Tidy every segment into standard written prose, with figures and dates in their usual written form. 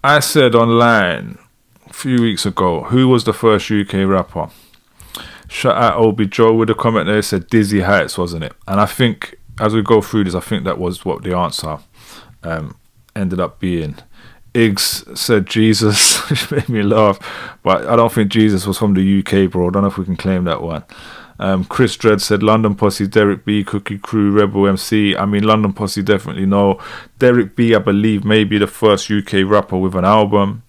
I said online a few weeks ago, who was the first UK rapper? Shout out Obi Joe with a comment there, said Dizzy Heights, wasn't it? And I think as we go through this, I think that was what the answer ended up being. Iggs said Jesus, which made me laugh, but I don't think Jesus was from the UK, bro. I don't know if we can claim that one. Chris Dredd said London Posse, Derek B, Cookie Crew, Rebel MC. I mean, London Posse definitely no. Derek B, I believe, may be the first UK rapper with an album.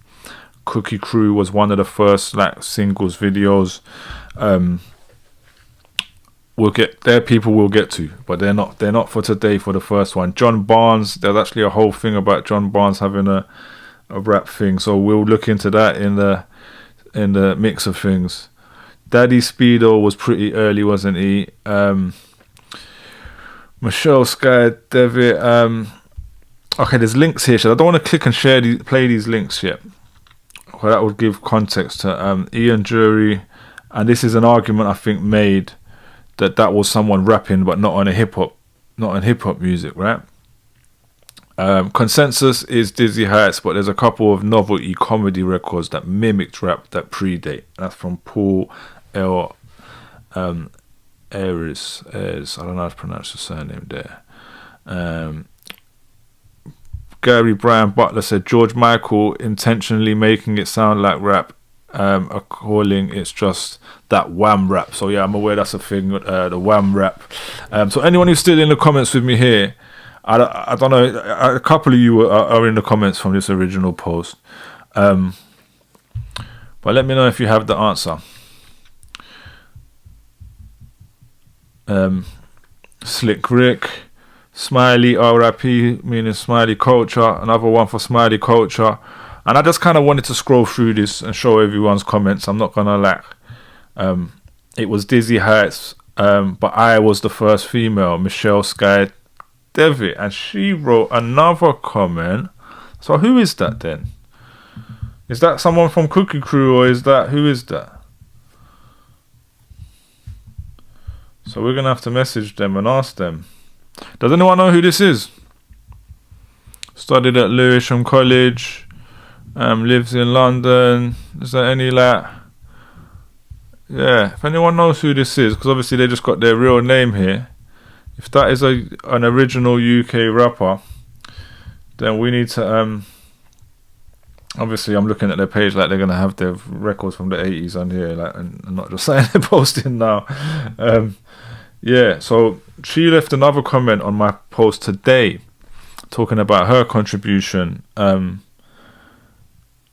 Cookie Crew was one of the first like singles videos. We'll get there. People will get to, but they're not for today. For the first one, John Barnes. There's actually a whole thing about John Barnes having a rap thing, so we'll look into that in the mix of things. Daddy Speedo was pretty early, wasn't he? Michelle Sky Devitt. Okay, there's links here. So I don't want to click and play these links yet. Well, that would give context to Ian Jury, and this is an argument I think made that was someone rapping, but not on hip hop music, right? Consensus is Dizzy Heights, but there's a couple of novelty comedy records that mimicked rap that predate. That's from Paul L. Ayres. I don't know how to pronounce the surname there. Gary Brian Butler said George Michael intentionally making it sound like rap, calling it's just that wham rap. So yeah, I'm aware that's a thing, the wham rap. So anyone who's still in the comments with me here, I don't know, a couple of you are in the comments from this original post, but let me know if you have the answer. Slick Rick, Smiley RIP, meaning Smiley Culture, another one for Smiley Culture. And I just kind of wanted to scroll through this and show everyone's comments. I'm not gonna lack. It was Dizzy Heights, but I was the first female, Michelle Sky Devitt, and she wrote another comment. So who is that then? Is that someone from Cookie Crew, or who is that? So we're gonna have to message them and ask them. Does anyone know who this is? Studied at Lewisham College, lives in London. Is there any like? Yeah, if anyone knows who this is, because obviously they just got their real name here. If that is an original UK rapper, then we need to obviously I'm looking at their page like they're gonna have their records from the 80s on here, like, and not just saying they're posting now. Yeah, so she left another comment on my post today talking about her contribution, and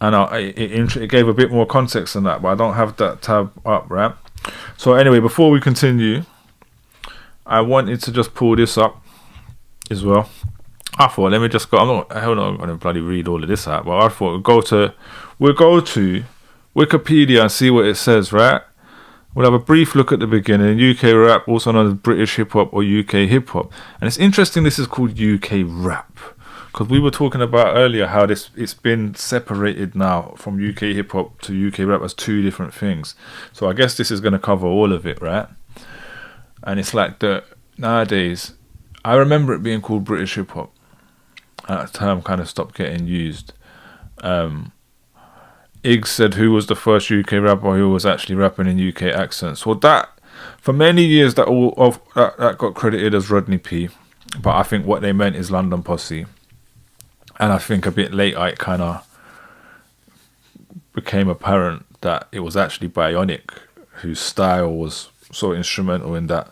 it gave a bit more context than that, but I don't have that tab up, right? So anyway, before we continue, I wanted to just pull this up as well. I thought, let me just go. I'm not going to bloody read all of this out, but I thought we'll go to Wikipedia and see what it says, right? We'll have a brief look at the beginning. UK rap, also known as British hip hop or UK hip hop, and it's interesting. This is called UK rap because we were talking about earlier how it's been separated now from UK hip hop to UK rap as two different things. So I guess this is going to cover all of it, right? And it's like nowadays, I remember it being called British hip hop. That term kind of stopped getting used. Iggs said who was the first UK rapper who was actually rapping in UK accents. Well, that for many years that got credited as Rodney P, but I think what they meant is London Posse. And I think a bit later it kind of became apparent that it was actually Bionic, whose style was so instrumental in that.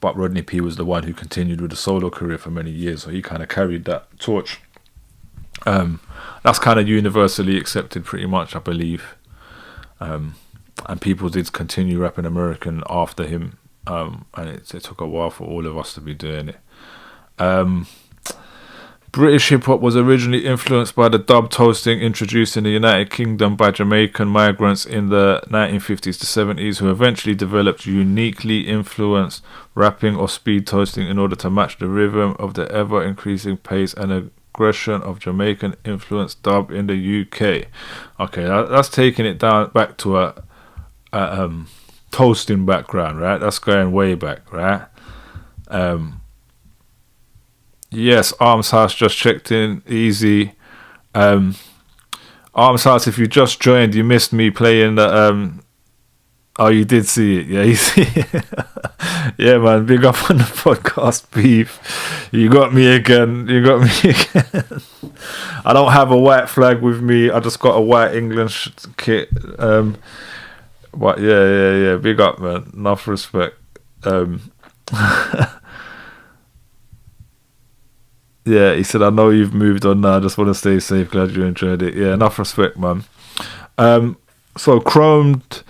But Rodney P was the one who continued with the solo career for many years, so he kind of carried that torch. That's kind of universally accepted pretty much, I believe. And people did continue rapping American after him, and it took a while for all of us to be doing it. British hip-hop was originally influenced by the dub toasting introduced in the United Kingdom by Jamaican migrants in the 1950s to 70s, who eventually developed uniquely influenced rapping or speed toasting in order to match the rhythm of the ever-increasing pace and aggression of Jamaican influenced dub in the UK. Okay, that's taking it down back to a toasting background, right? That's going way back, right? Yes, Arms House just checked in. Easy. Um, Arms House, if you just joined, you missed me playing the. Oh, you did see it. Yeah, you see it. Yeah, man. Big up on the podcast, beef. You got me again. You got me again. I don't have a white flag with me. I just got a white English kit. But yeah. Big up, man. Enough respect. Yeah, he said, I know you've moved on now. I just want to stay safe. Glad you enjoyed it. Yeah, enough respect, man. So Chromed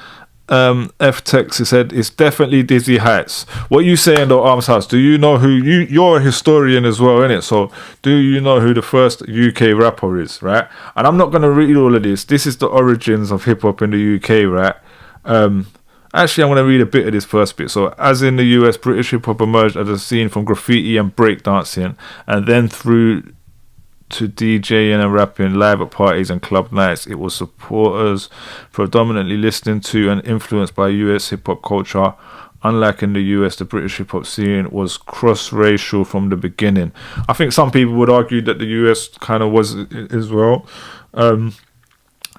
F-Tex, he said, it's definitely Dizzy Heights. What you saying though, Arms House? Do you know who you're a historian as well, innit? So do you know who the first UK rapper is, right? And I'm not gonna read all of this. This is the origins of hip hop in the UK, right? Actually, I'm going to read a bit of this first bit. So, as in the US, British hip hop emerged as a scene from graffiti and breakdancing, and then through to DJing and rapping live at parties and club nights. It was supporters predominantly listening to and influenced by US hip hop culture. Unlike in the US, the British hip hop scene was cross-racial from the beginning. I think some people would argue that the US kind of was as well.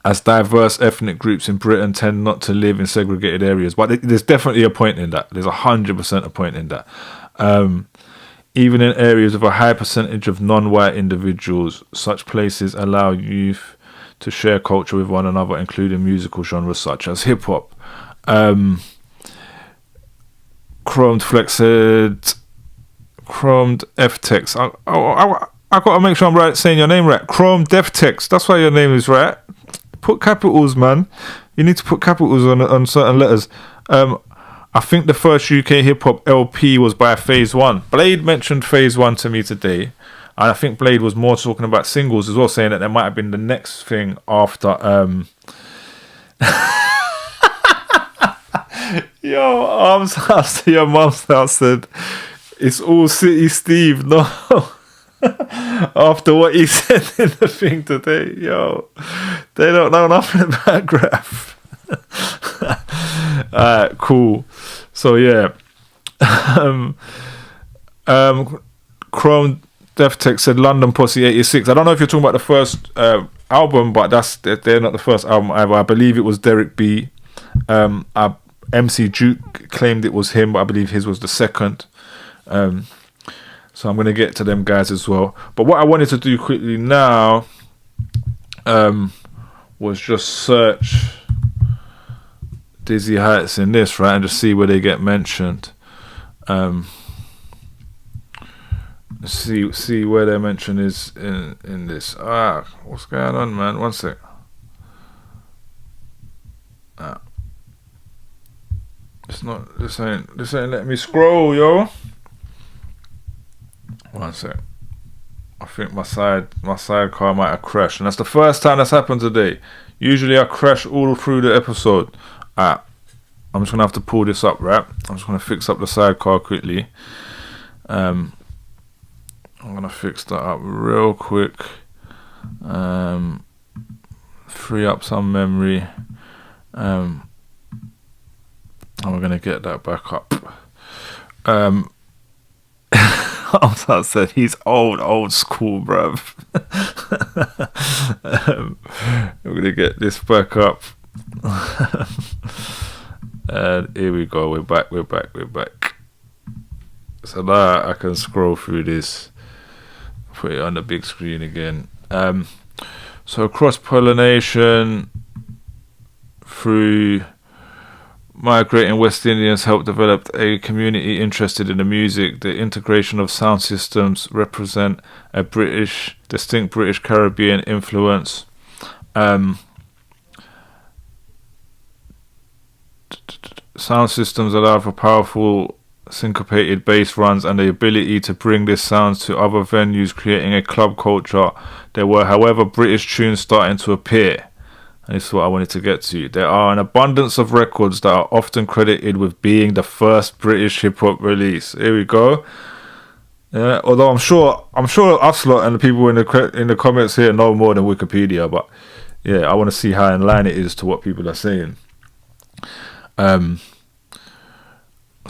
As diverse ethnic groups in Britain tend not to live in segregated areas. But there's definitely a point in that. There's 100% a point in that. Even in areas with a high percentage of non-white individuals, such places allow youth to share culture with one another, including musical genres such as hip-hop. Chromed F-Tex. I got to make sure I'm right saying your name right. Chromed F-Tex. That's why your name is right. Put capitals, man. You need to put capitals on certain letters. I think the first UK hip hop LP was by Phase One. Blade mentioned Phase One to me today, and I think Blade was more talking about singles as well, saying that there might have been the next thing after. Yo, Arms House to your mum's house said it's all City Steve. No. After what he said in the thing today, yo, they don't know nothing about graph. Alright, cool. So yeah, Chrome Deftech said London Posse 86. I don't know if you're talking about the first album, but they're not the first album either. I believe it was Derek B. MC Duke claimed it was him, but I believe his was the second. So I'm going to get to them guys as well. But what I wanted to do quickly now was just search Dizzy Heights in this, right? And just see where they get mentioned. See where their mention is in this. What's going on, man? One sec. This ain't letting me scroll, yo. One sec. I think my sidecar might have crashed, and that's the first time that's happened today. Usually I crash all through the episode. I'm just gonna have to pull this up, right? I'm just gonna fix up the sidecar quickly. I'm gonna fix that up real quick. Free up some memory. And we're gonna get that back up. I said he's old school, bruv. We're gonna get this back up. And here we go. We're back. So now I can scroll through this, put it on the big screen again. So cross-pollination through migrating West Indians helped develop a community interested in the music. The integration of sound systems represent a distinct British Caribbean influence. Sound systems allow for powerful syncopated bass runs and the ability to bring this sound to other venues, creating a club culture. There were, however, British tunes starting to appear. And this is what I wanted to get to. There are an abundance of records that are often credited with being the first British hip-hop release. Here we go. Yeah, although I'm sure us lot and the people in the comments here know more than Wikipedia, but yeah, I want to see how in line it is to what people are saying.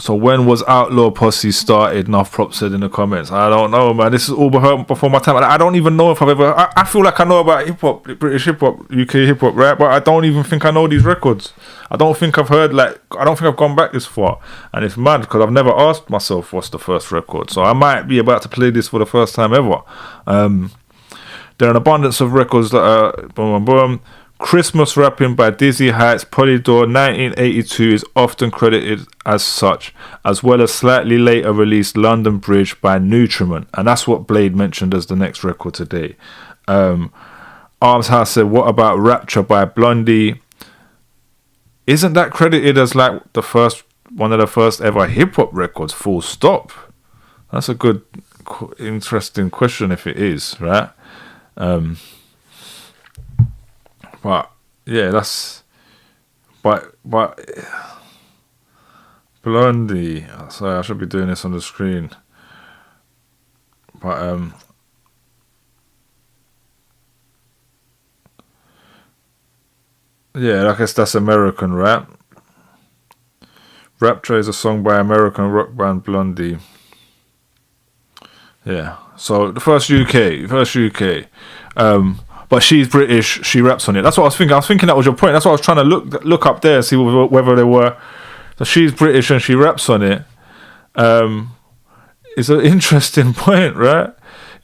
So when was Outlaw Posse started? Enough Prop said in the comments. I don't know, man. This is all before my time. I don't even know if I've ever... I feel like I know about hip-hop, British hip-hop, UK hip-hop, right? But I don't even think I know these records. I don't think I've heard, like... I don't think I've gone back this far. And it's mad, because I've never asked myself what's the first record. So I might be about to play this for the first time ever. There are an abundance of records that are... Boom, boom, boom. Christmas Rapping by Dizzy Heights, Polydor 1982 is often credited as such, as well as slightly later released London Bridge by Nutriment, and that's what Blade mentioned as the next record today. Arms House said, what about Rapture by Blondie? Isn't that credited as like one of the first ever hip hop records, full stop? That's a good, interesting question if it is, right? But yeah, that's but Blondie. Sorry, I should be doing this on the screen. But yeah, I guess that's American rap. Rapture is a song by American rock band Blondie. Yeah. So the first UK. But she's British. She raps on it. That's what I was thinking. I was thinking that was your point. That's what I was trying to look up there and see whether they were. So she's British and she raps on it. It's an interesting point, right?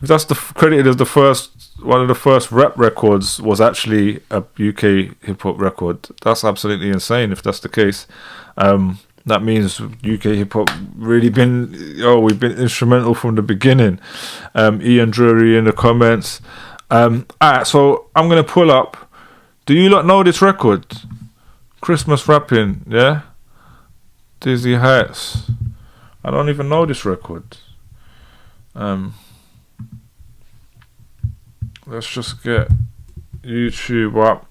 If that's credited as one of the first rap records was actually a UK hip hop record, that's absolutely insane. If that's the case, that means UK hip hop really we've been instrumental from the beginning. Ian Drury in the comments. Alright, so I'm gonna pull up. Do you lot know this record? Christmas Rapping, yeah? Dizzy Heights. I don't even know this record. Let's just get YouTube up.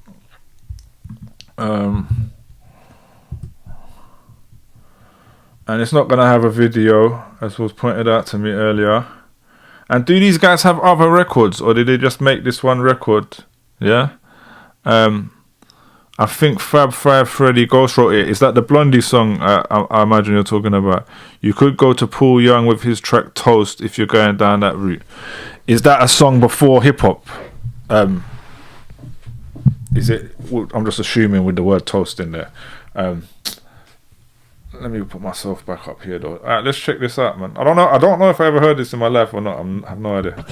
And it's not gonna have a video, as was pointed out to me earlier. And do these guys have other records, or did they just make this one record? Yeah. I think Fab Five Freddy Ghost wrote it. Is that the Blondie song? I imagine you're talking about. You could go to Paul Young with his track Toast if you're going down that route. Is that a song before hip hop? Is it? Well, I'm just assuming with the word toast in there. Let me put myself back up here though. Alright, let's check this out, man. I don't know if I ever heard this in my life or not. I have no idea.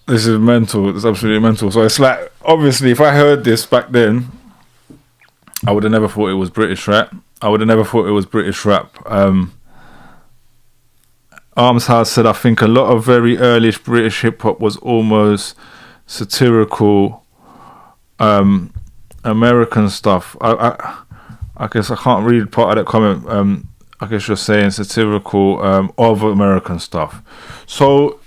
This is mental. It's absolutely mental. So it's like, obviously, if I heard this back then, I would have never thought it was British rap. Arms House said, I think a lot of very early British hip hop was almost satirical American stuff. I guess I can't read part of that comment. I guess you're saying satirical of American stuff. So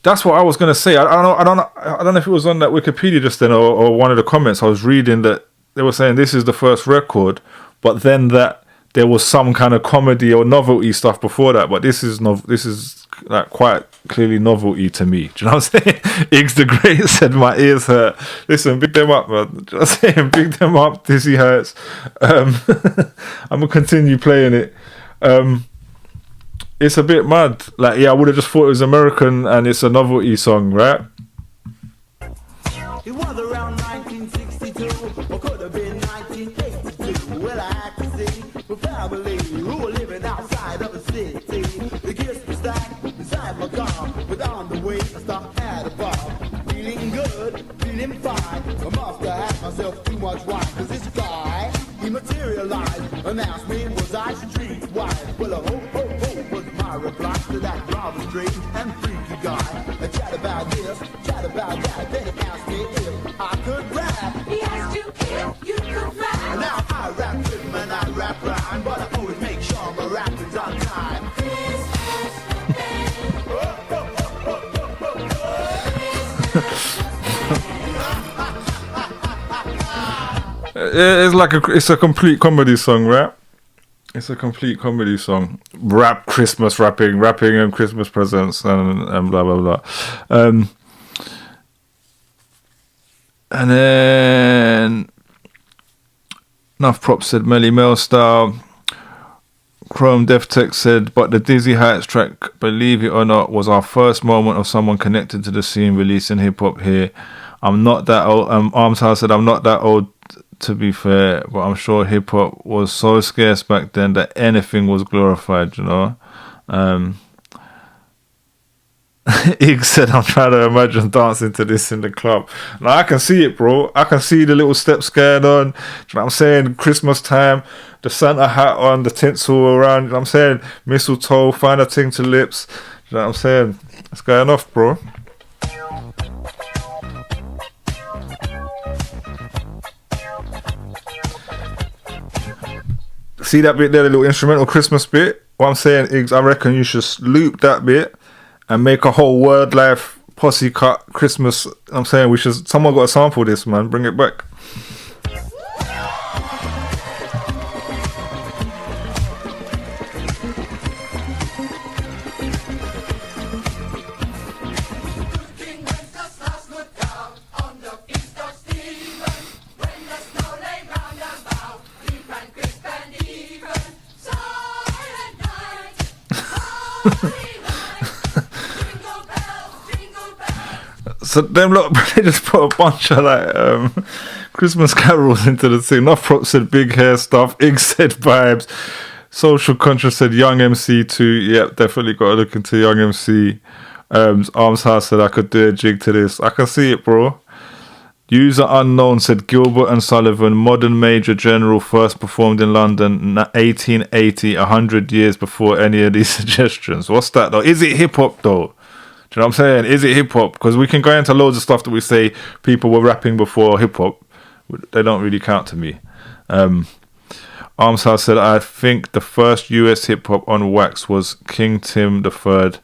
that's what I was gonna say. I don't know if it was on that Wikipedia just then or one of the comments. I was reading that they were saying this is the first record, but then that there was some kind of comedy or novelty stuff before that. But this is like quite clearly novelty to me. Do you know what I'm saying? Iggs the Great said my ears hurt. Listen, big them up, man. Just saying, big them up. Dizzy Heights. I'm gonna continue playing it. It's a bit mad. Like, yeah, I would have just thought it was American and it's a novelty song, right? It was around 1962, or could have been 1982. Well, I had to see my family who were living outside of the city. The gifts were stacked beside my car, but on the way I stopped at a bar. Feeling good, feeling fine. I must have had myself too much wine, cause this guy, he materialized and asked me was I streetwise. Well, ho, ho, ho was my reply to that rather strange and freaky guy. I chat about this, chat about that, then he asked me if it's a complete comedy song, right? It's a complete comedy song. Rap, Christmas rapping and Christmas presents and blah blah blah. And then Enough Props said Melly Mel style. Chrome DevTech said, but the Dizzy Heights track, believe it or not, was our first moment of someone connected to the scene releasing hip hop here. I'm not that old. Arms House said, I'm not that old to be fair, but I'm sure hip hop was so scarce back then that anything was glorified, you know. Ig said, I'm trying to imagine dancing to this in the club. Now I can see it, bro. I can see the little steps going on. You know what I'm saying? Christmas time, the Santa hat on, the tinsel around. You know what I'm saying? Mistletoe, find a thing to lips. You know what I'm saying? It's going off, bro. See that bit there, the little instrumental Christmas bit? What I'm saying, Iggs, I reckon you should loop that bit and make a whole Word Life posse cut Christmas. I'm saying someone got to sample this, man. Bring it back. So them lot, they just put a bunch of like Christmas carols into the thing. Enough Props said big hair stuff. Ig said vibes. Social Conscious said Young MC too. Yep, definitely got to look into Young MC. Arms House said I could do a jig to this. I can see it, bro. User Unknown said Gilbert and Sullivan, Modern Major General, first performed in London 1880, 100 years before any of these suggestions. What's that though? Is it hip hop though? Do you know what I'm saying? Is it hip hop? Because we can go into loads of stuff that we say people were rapping before hip hop. They don't really count to me. Arms House said, I think the first US hip hop on wax was King Tim III,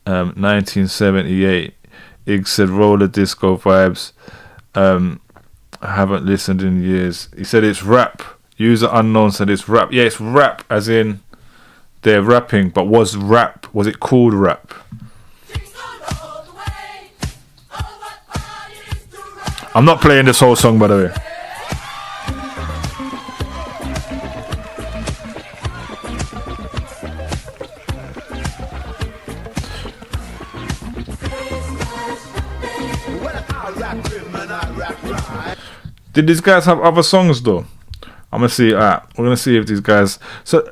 1978. Ig said roller disco vibes. I haven't listened in years. He said it's rap. User Unknown said it's rap. Yeah, it's rap as in they're rapping, but was it called rap? I'm not playing this whole song, by the way. Did these guys have other songs though? I'm gonna see. We're gonna see if these guys. So,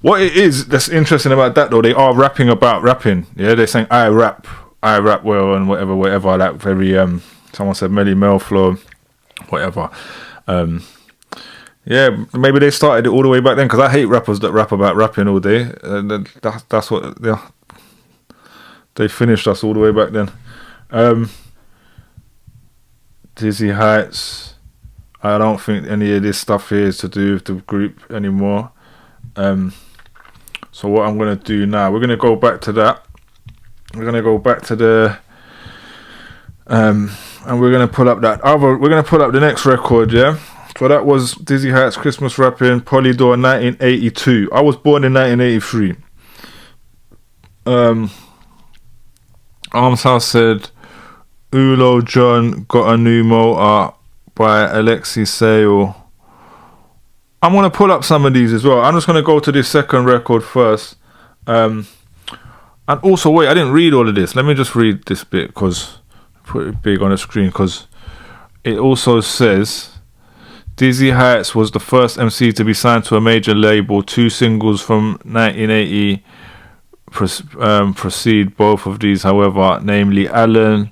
what it is that's interesting about that though, they are rapping about rapping. Yeah, they're saying I rap well and whatever. Like very someone said Melly Mel flow, whatever. Yeah, maybe they started it all the way back then. Because I hate rappers that rap about rapping all day. That's what they finished us all the way back then. Dizzy Heights. I don't think any of this stuff here is to do with the group anymore. So what I'm gonna do now, we're gonna go back to that. We're gonna go back to the and we're gonna pull up we're gonna pull up the next record, yeah. So that was Dizzy Heights Christmas Rapping, Polydor 1982. I was born in 1983. Arms House said Ulo John got a new motor by Alexi Sale. I'm going to pull up some of these as well. I'm just going to go to this second record first. And also, wait, I didn't read all of this. Let me just read this bit because I put it big on the screen because it also says Dizzy Heights was the first MC to be signed to a major label. 2 singles from 1980 precede both of these, however, namely Allen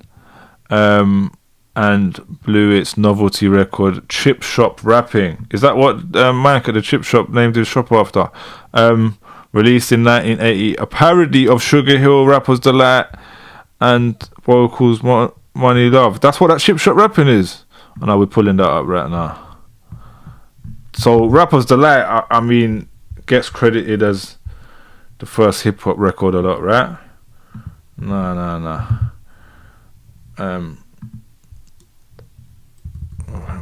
and blew its novelty record Chip Shop Rapping. Is that what Mike at the Chip Shop named his shop after? Released in 1980, a parody of Sugar Hill Rapper's Delight and vocals Money Love. That's what that Chip Shop Rapping is. I know we're pulling that up right now. So Rapper's Delight, I mean, gets credited as the first hip hop record a lot, right? No.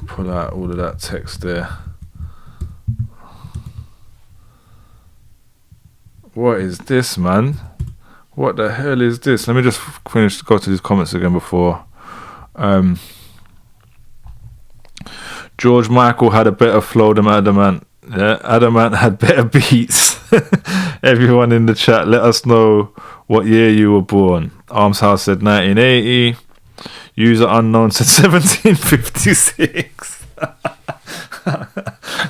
Pull out all of that text there. What is this, man? What the hell is this? Let me just go to these comments again before. George Michael had a better flow than Adamant. Yeah, Adamant had better beats. Everyone in the chat, let us know what year you were born. Arms House said 1980. User unknown said 1756.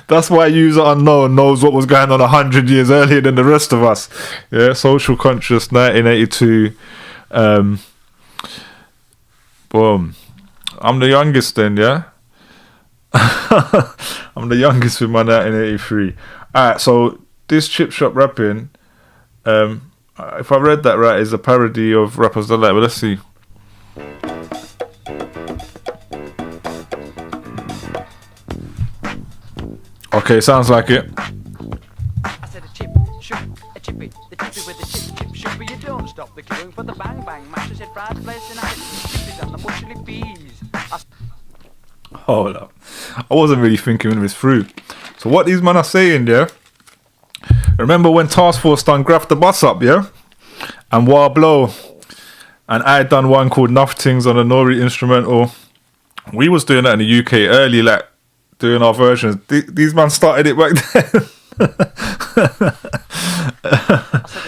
That's why user unknown knows what was going on 100 years earlier than the rest of us. Yeah, social conscious 1982. Boom. I'm the youngest then, yeah. I'm the youngest with my 1983. Alright, so this chip shop rapping, if I read that right, is a parody of Rappers Delight. But let's see. Okay, sounds like it. I said a chip, shoop, a chippy, the chippy with the chip, shoopy. You don't stop the queuing for the bang bang mash. I said fried place and I said chippies and the mushy peas. Hold up. I wasn't really thinking of this through. So what these men are saying, yeah? Remember when Task Force done Graph the Bus Up, yeah? And War Blow. And I done one called Nuff Things on a Nori instrumental. We was doing that in the UK early, like, doing our versions. These man started it back then.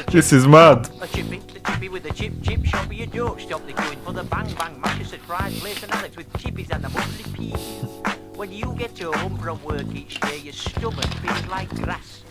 This is mad. A chippy, the chippy with the chip, shoppy. You don't stop the queuing for the bang bang mash. I said fried place and Alex with chippies and the mushy peas. When you get to home from work each day, your stomach feels like grass.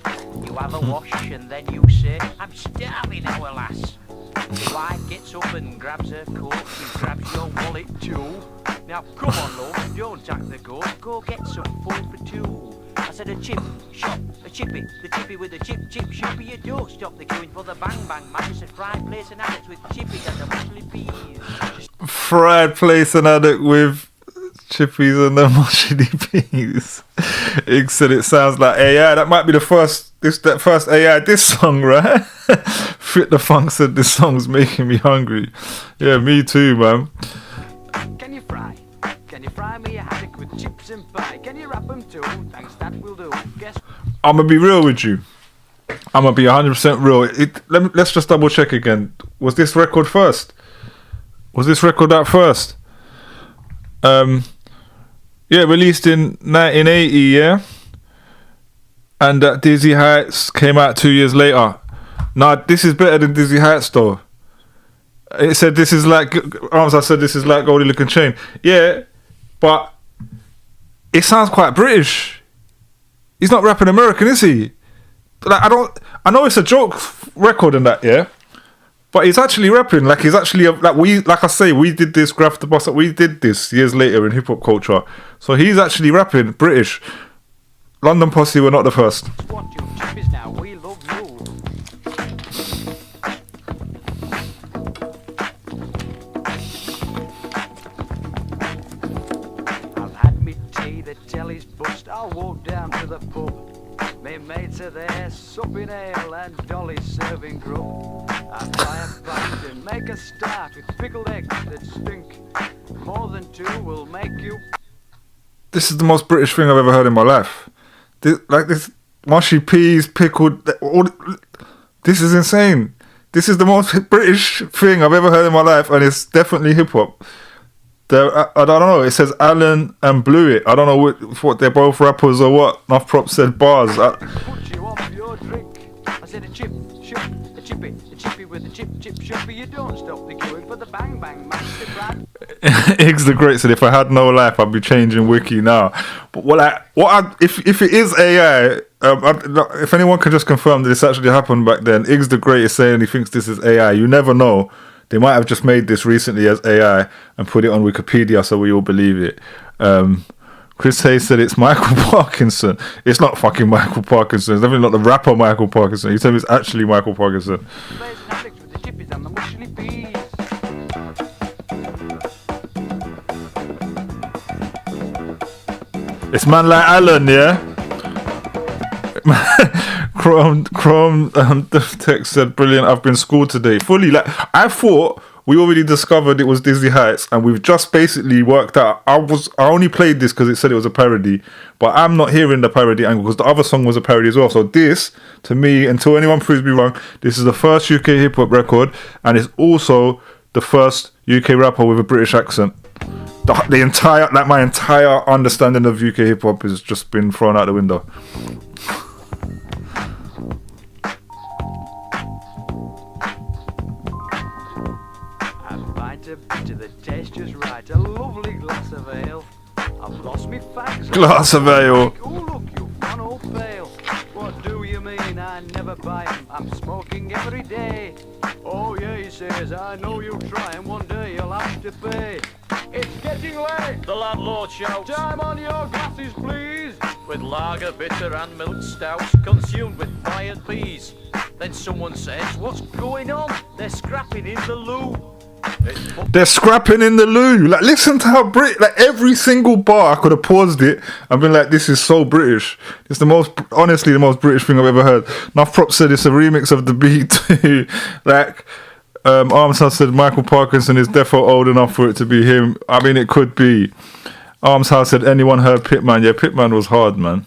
You have a wash and then you say, I'm starving now, alas. Your wife gets up and grabs her coat, she grabs your wallet too. Now come on, love, don't act the goat, go get some food for two. I said a chip, shop, a chippy, the chippy with the chip, shoopy. You don't stop the queuing for the bang bang mash. I said fried place and addict with chippies and the mushy peas. Fried place and addict with chippies and the mushy peas. Ig said it sounds like AI. That might be the first AI this song, right? Fit the Funk said this song's making me hungry. Yeah, me too, man. Can you fry? Can you fry me a haddock with chips and pie? Can you wrap them too? Thanks, that will do. Guess. I'm gonna be real with you. I'm gonna be 100% real. Let's just double check again. Was this record first? Was this record out first? Yeah, released in 1980, yeah? And Dizzy Heights came out 2 years later. Nah, this is better than Dizzy Heights, though. It said this is like... Arms, I said this is like Goldie Looking Chain. Yeah, but it sounds quite British. He's not rapping American, is he? Like, I know it's a joke record and that, yeah? But he's actually rapping, like he's actually like I say, we did this Graph the Bus Up, we did this years later in hip hop culture. So he's actually rapping British. London Posse were not the first. What you chippies now, we love you. I've had me tea, the telly's bust. I'll walk down to the pub. Me mates are there, supping ale and dollies serving grub. I buy a pint and make a start with pickled eggs that stink. More than two will make you... This is the most British thing I've ever heard in my life. This mushy peas, pickled... This is insane. This is the most British thing I've ever heard in my life, and it's definitely hip-hop. I don't know, it says Alan and Blew It. I don't know what they're both rappers or what. Nuff Prop said bars. Put you off your drink. I said a chip, shop, a chippy with a chip, shoppy. You don't stop the queuing for the bang bang mash the brand. Iggs the Great said if I had no life I'd be changing wiki now. But if it is AI, if anyone can just confirm that this actually happened back then. Iggs the Great is saying he thinks this is AI. You never know. They might have just made this recently as AI and put it on Wikipedia so we all believe it. Chris Hayes said it's Michael Parkinson. It's not fucking Michael Parkinson. It's definitely not the rapper Michael Parkinson. He said it's actually Michael Parkinson. It's man like Alan, yeah? Chrome the text said brilliant. I've been schooled today fully. Like I thought we already discovered it was Dizzy Heights, and we've just basically worked out. I only played this because it said it was a parody, but I'm not hearing the parody angle because the other song was a parody as well. So this, to me, until anyone proves me wrong, this is the first UK hip hop record, and it's also the first UK rapper with a British accent. The entire, like, my entire understanding of UK hip hop has just been thrown out the window. A bit of the taste just right, a lovely glass of ale. I've lost me fags. Glass of ale. Oh look, you've gone all pale. What do you mean I never buy 'em? I'm smoking every day. Oh yeah, he says, I know you'll try and one day you'll have to pay. It's getting late, the landlord shouts. Time on your glasses, please. With lager, bitter and milk stouts, consumed with fired peas. Then someone says, what's going on? They're scrapping in the loo. They're scrapping in the loo. Like, listen to how like every single bar, I could have paused it and been like, this is so British. It's the most, honestly, the most British thing I've ever heard. Nuff Prop said it's a remix of the beat too. Like, Armshouse said Michael Parkinson is defo old enough for it to be him. I mean, it could be. Armshouse said, anyone heard Pitman? Yeah, Pitman was hard, man.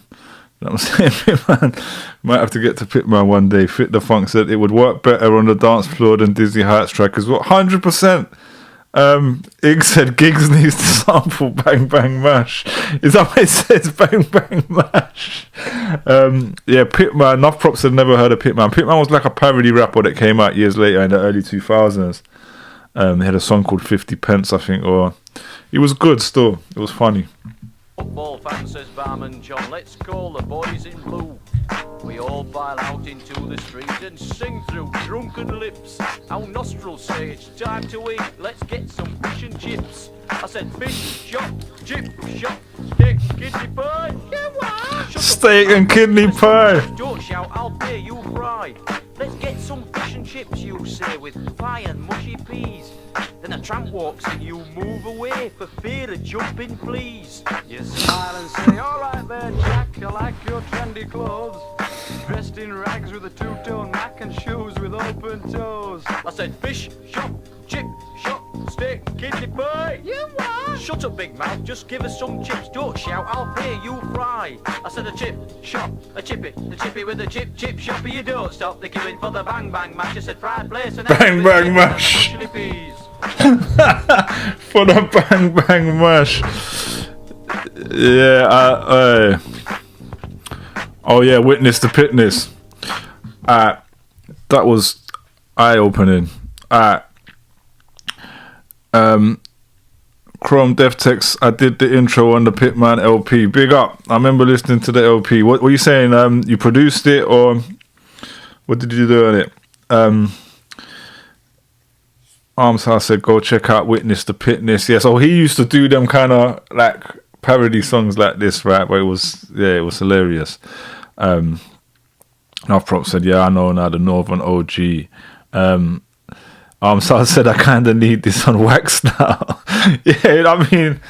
You know what I'm saying? Pitman, might have to get to Pitman one day. Fit the Funk said it would work better on the dance floor than Dizzy Heights track as well. 100%. Ig said Giggs needs to sample Bang Bang Mash. Is that what it says? Bang Bang Mash. Yeah, Pitman. Nuff Props had never heard of Pitman. Pitman was like a parody rapper that came out years later in the early 2000s. He had a song called 50 Pence, I think, or it was good still. It was funny. Football fan, says Barman John, let's call the boys in blue. We all pile out into the street and sing through drunken lips. Our nostrils say it's time to eat, let's get some fish and chips. I said fish, chop, chip, shop, steak, kidney pie. Yeah, what? Steak and kidney pie. Don't shout, I'll pay you fry. Let's get some fish and chips, you say, with pie and mushy peas. Then a tramp walks and you move away for fear of jumping fleas. You smile and say, alright there, Jack, I like your trendy clothes. Dressed in rags with a two-tone Mac and shoes with open toes. I said fish, shop, chip, shop, steak, kidney pie. You what? Shut up, big mouth, just give us some chips. Don't shout, I'll pay you fry. I said a chip, shop, a chippy with a chip, chip shoppy. You don't stop the queuing for the bang bang mash. I said fried place and bang bang mash. For the bang bang mash. Yeah, oh yeah, Witness the Pitness. That was eye-opening. Chrome Deftex, I did the intro on the Pitman LP. Big up. I remember listening to the LP. What were you saying? You produced it, or what did you do on it? Armshouse said, go check out Witness the Pitness. Yeah, so he used to do them kind of like parody songs like this, right? But it was hilarious. Nuff Prop said, yeah, I know now, the Northern OG. Armshouse said, I kind of need this on wax now. Yeah, I mean,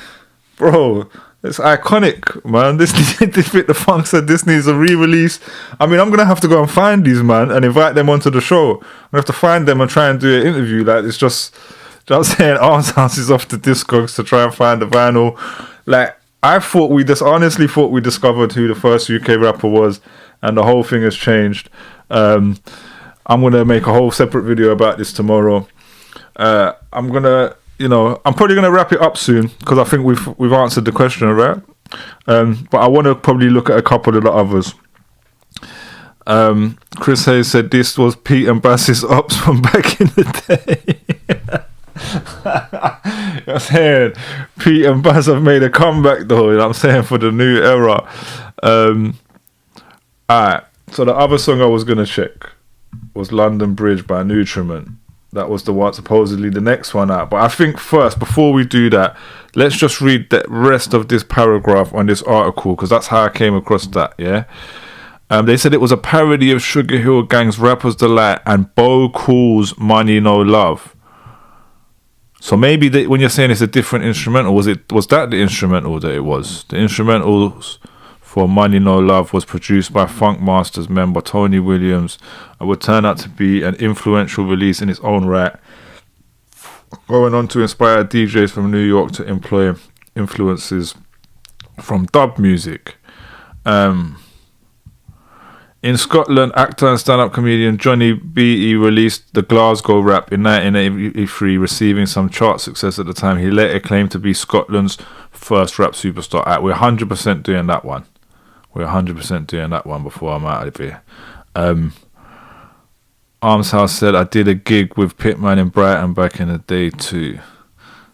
bro, it's iconic, man. This Fit the Funk said this needs a re-release. I mean, I'm gonna have to go and find these, man, and invite them onto the show. I'm gonna have to find them and try and do an interview. Like, it's just saying Armshouse is off to Discogs to try and find the vinyl. Like, I honestly thought we discovered who the first UK rapper was, and the whole thing has changed. I'm gonna make a whole separate video about this tomorrow. I'm probably gonna wrap it up soon because I think we've answered the question, right? But I want to probably look at a couple of the others. Chris Hayes said this was Pete and Bass's Ops from back in the day. I'm saying Pete and Bass have made a comeback though. You know what I'm saying, for the new era. Alright, so the other song I was gonna check was London Bridge by Nutriment. That was the one, supposedly the next one out. But I think first, before we do that, let's just read the rest of this paragraph on this article, because that's how I came across that, yeah? They said it was a parody of Sugar Hill Gang's Rapper's Delight and Bo Cool's Money No Love. So maybe when you're saying it's a different instrumental, was that the instrumental that it was? The instrumentals for Money No Love was produced by Funk Masters member Tony Williams and would turn out to be an influential release in its own right. going on to inspire DJs from New York to employ influences from dub music. In Scotland, actor and stand-up comedian Johnny B.E. released the Glasgow Rap in 1983, receiving some chart success at the time. He later claimed to be Scotland's first rap superstar. We're 100% doing that one. We're 100% doing that one before I'm out of here. Arms House said, I did a gig with Pitman in Brighton back in the day too.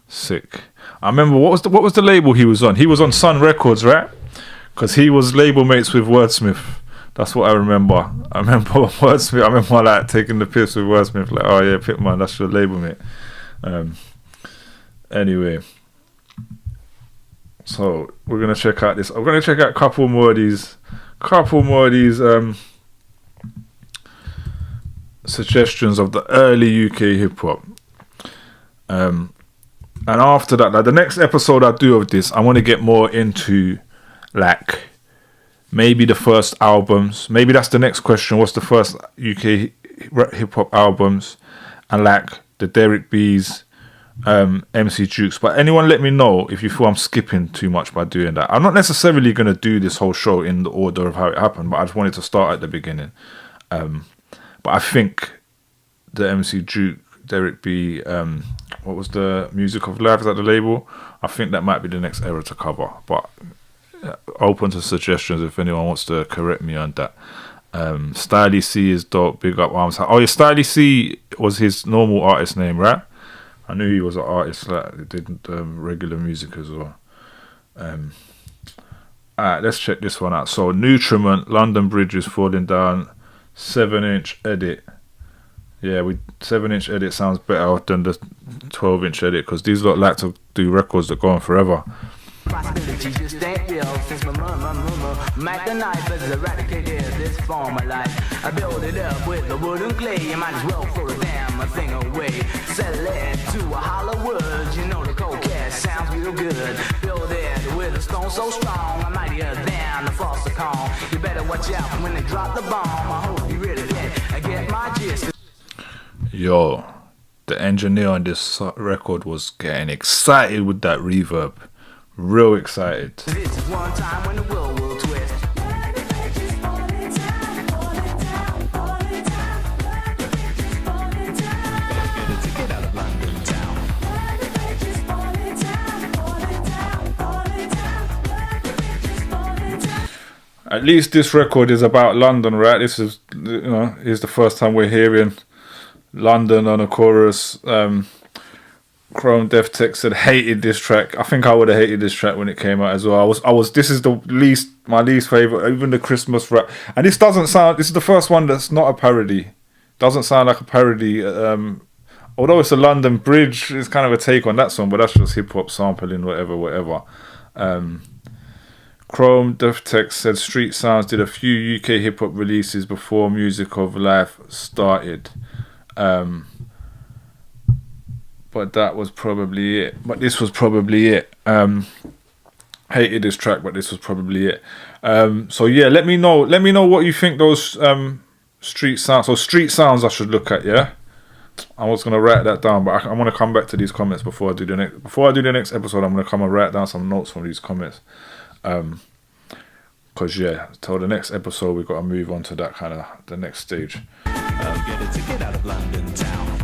Sick. I remember, what was the label he was on? He was on Sun Records, right? Because he was label mates with Wordsmith. That's what I remember. I remember Wordsmith. I remember like taking the piss with Wordsmith. Like, oh yeah, Pitman, that's your label mate. Anyway, so we're gonna check out this. I'm gonna check out a couple more of these suggestions of the early UK hip hop. And after that, like the next episode I do of this, I want to get more into like maybe the first albums. Maybe that's the next question. What's the first UK hip hop albums? And like the Derek B's, MC Jukes. But anyone let me know if you feel I'm skipping too much by doing that. I'm not necessarily going to do this whole show in the order of how it happened, but I just wanted to start at the beginning. But I think the MC Juke, Derek B, what was the Music of Life? Is that the label? I think that might be the next era to cover. But open to suggestions if anyone wants to correct me on that. Styly C is dope. Big up Arms. Oh yeah, Styly C was his normal artist name, right? I knew he was an artist that did regular music as well. Alright, let's check this one out. So Nutriment, London Bridge is Falling Down, 7-inch edit. Yeah, 7-inch edit sounds better than the 12-inch edit because these lot like to do records that go on forever. Possibility just ain't real since my Mac the knife has eradicated this form of life. I build it up with the wooden clay. You might as well throw the damn thing away. Sell it to a hollow wood. You know the cold cash sounds real good. Build it with a stone so strong, I'm mightier than the foster cone. You better watch out when they drop the bomb. I hope you really get my gist. Yo, the engineer on this record was getting excited with that reverb. Real excited. This is one time when the world will twist. At least this record is about London, right? This is, is the first time we're hearing London on a chorus. Chrome Death Tech said hated this track. I think I would have hated this track when it came out as well. This is my least favorite, even the Christmas rap. And this is the first one that's not a parody. Doesn't sound like a parody. Although it's a London Bridge, it's kind of a take on that song, but that's just hip hop sampling, whatever. Chrome Death Tech said Street Sounds did a few UK hip hop releases before Music of Life started. But that was probably it. But this was probably it. Hated this track, but this was probably it. So yeah, let me know what you think those street sounds. So street sounds I should look at, yeah. I was gonna write that down, but I want to come back to these comments before I do the next episode. I'm gonna come and write down some notes from these comments. Cause yeah, till the next episode we got to move on to that kind of the next stage. Get a ticket out of London town.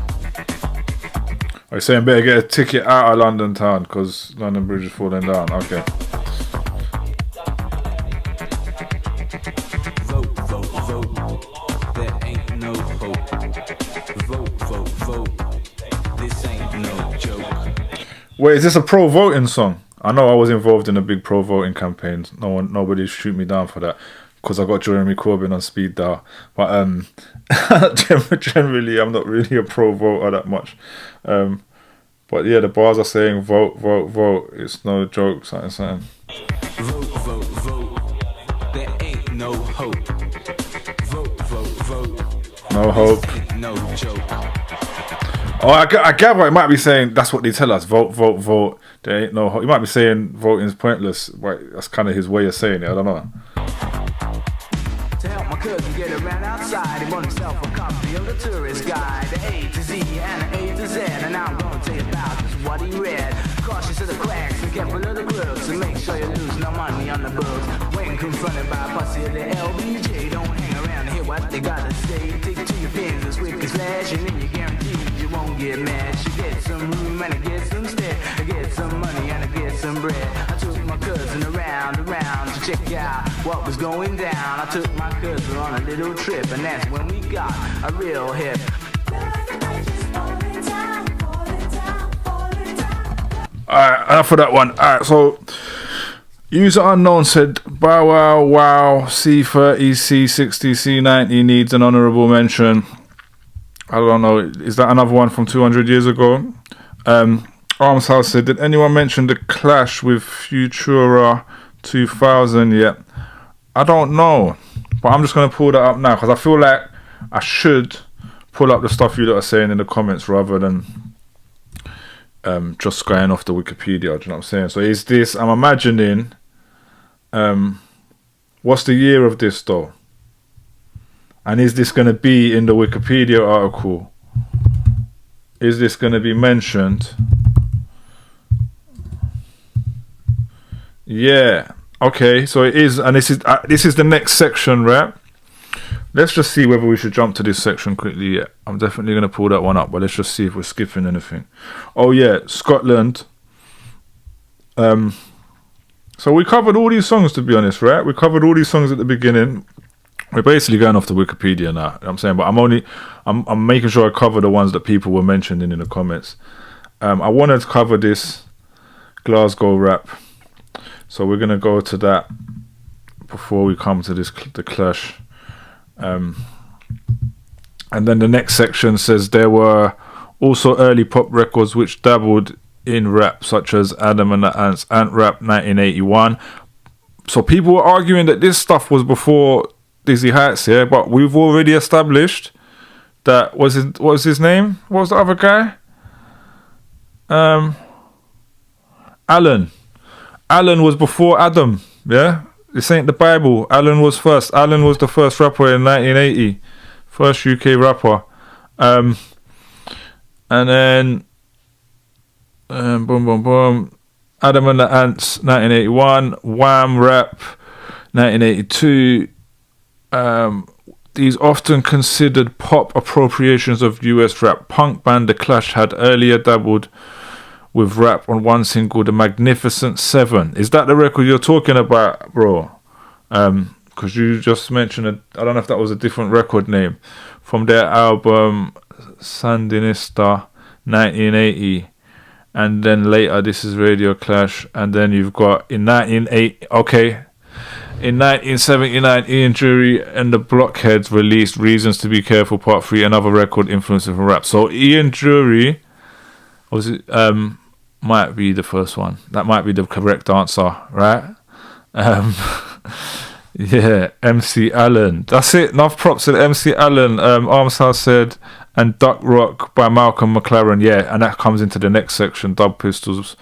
Are you saying better get a ticket out of London town because London Bridge is falling down? Okay. Vote, vote, vote. There ain't no hope. Vote, vote, vote. This ain't no joke. Wait, is this a pro-voting song? I know I was involved in a big pro-voting campaign. Nobody shoot me down for that because I got Jeremy Corbyn on speed dial. But generally, I'm not really a pro-voter that much. But yeah, the bars are saying vote, vote, vote. It's no joke, something. Vote, vote, vote. There ain't no hope. Vote, vote, vote. No hope. No joke. Oh, I gather it might be saying that's what they tell us. Vote, vote, vote. There ain't no hope. You might be saying voting is pointless. Right, that's kind of his way of saying it. I don't know. To help my couldn't get around outside. He bought himself a copy of the tourist guide, the A to Z and the A to Z. And now I'm gonna tell you about just what he read. Cautious of the cracks and careful of the grooves, so make sure you lose no money on the books. When confronted by a posse of the LBJ, don't hang around and hear what they gotta say. Take to your pins as quick as flash, and then you guarantee you won't get mad. You get some room and I get some stead, I get some money and I get some bread. I took my cousin around to check out what was going down. I took my cousin on a little trip, and that's when we got a real hip. Alright, enough of that one. Alright, so user unknown said Bow Wow Wow C30 C60 C90 needs an honourable mention. I don't know, is that another one from 200 years ago? Arms House said, did anyone mention the clash with Futura 2000 yet? I don't know, but I'm just going to pull that up now because I feel like I should pull up the stuff you lot are saying in the comments rather than just going off the Wikipedia. Do you know what I'm saying? So is this, I'm imagining, what's the year of this though? And is this going to be in the Wikipedia article? Is this going to be mentioned? Yeah. Okay. So it is, and this is the next section, right? Let's just see whether we should jump to this section quickly. Yeah, I'm definitely going to pull that one up, but let's just see if we're skipping anything. Oh yeah, Scotland. So we covered all these songs, to be honest, right? We covered all these songs at the beginning. We're basically going off the Wikipedia now, you know what I'm saying, but I'm making sure I cover the ones that people were mentioning in the comments. I wanted to cover this Glasgow rap, so we're gonna go to that before we come to this the Clash. And then the next section says there were also early pop records which dabbled in rap, such as Adam and the Ants, Ant Rap 1981. So people were arguing that this stuff was before Dizzy Heights, yeah, but we've already established that what was his name? What was the other guy? Alan. Alan was before Adam, yeah? This ain't the Bible. Alan was first. Alan was the first rapper in 1980. First UK rapper. And then boom, boom, boom. Adam and the Ants, 1981. Wham Rap, 1982. These often considered pop appropriations of US rap. Punk band The Clash had earlier dabbled with rap on one single, The Magnificent Seven. Is that the record you're talking about, bro? Because you just mentioned I don't know if that was a different record name from their album Sandinista 1980, and then later this is Radio Clash, and then you've got in 1979 Ian Jury and the Blockheads released Reasons to Be Careful Part 3, another record influencing from rap. So Ian Jury was it might be the first one. That might be the correct answer, right? Yeah, MC Allen. That's it. Enough props to MC Allen. Arms House said, and Duck Rock by Malcolm McLaren. Yeah, and that comes into the next section. Dub Pistols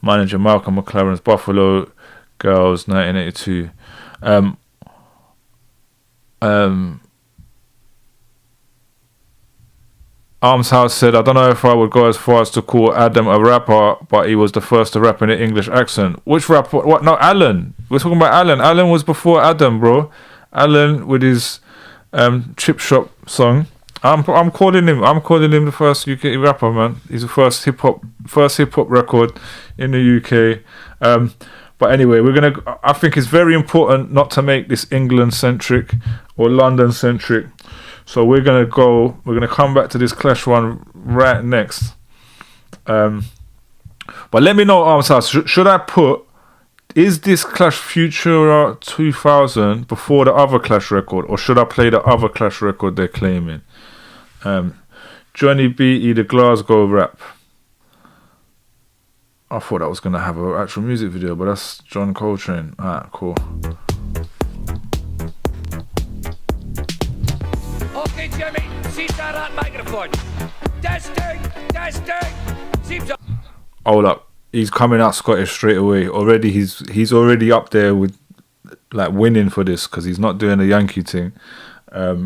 manager Malcolm McLaren's Buffalo Girls 1982. Arms House said, I don't know if I would go as far as to call Adam a rapper, but he was the first to rap in an English accent. Which rapper? What? No, Alan. We're talking about Alan. Alan was before Adam, bro. Alan with his Chip Shop song. I'm calling him the first UK rapper, man. He's the first hip hop record in the UK. But anyway, I think it's very important not to make this England centric or London centric. So we're gonna come back to this Clash one right next. But let me know, Arms House, should I put, is this Clash Futura 2000 before the other Clash record, or should I play the other Clash record they're claiming? Johnny B.E. the Glasgow rap. I thought I was gonna have an actual music video, but that's John Coltrane. Alright, cool. Okay, Jimmy, sit down that microphone. Testing. Seems up. Hold up, he's coming out Scottish straight away. Already, he's already up there with like winning for this because he's not doing the Yankee thing.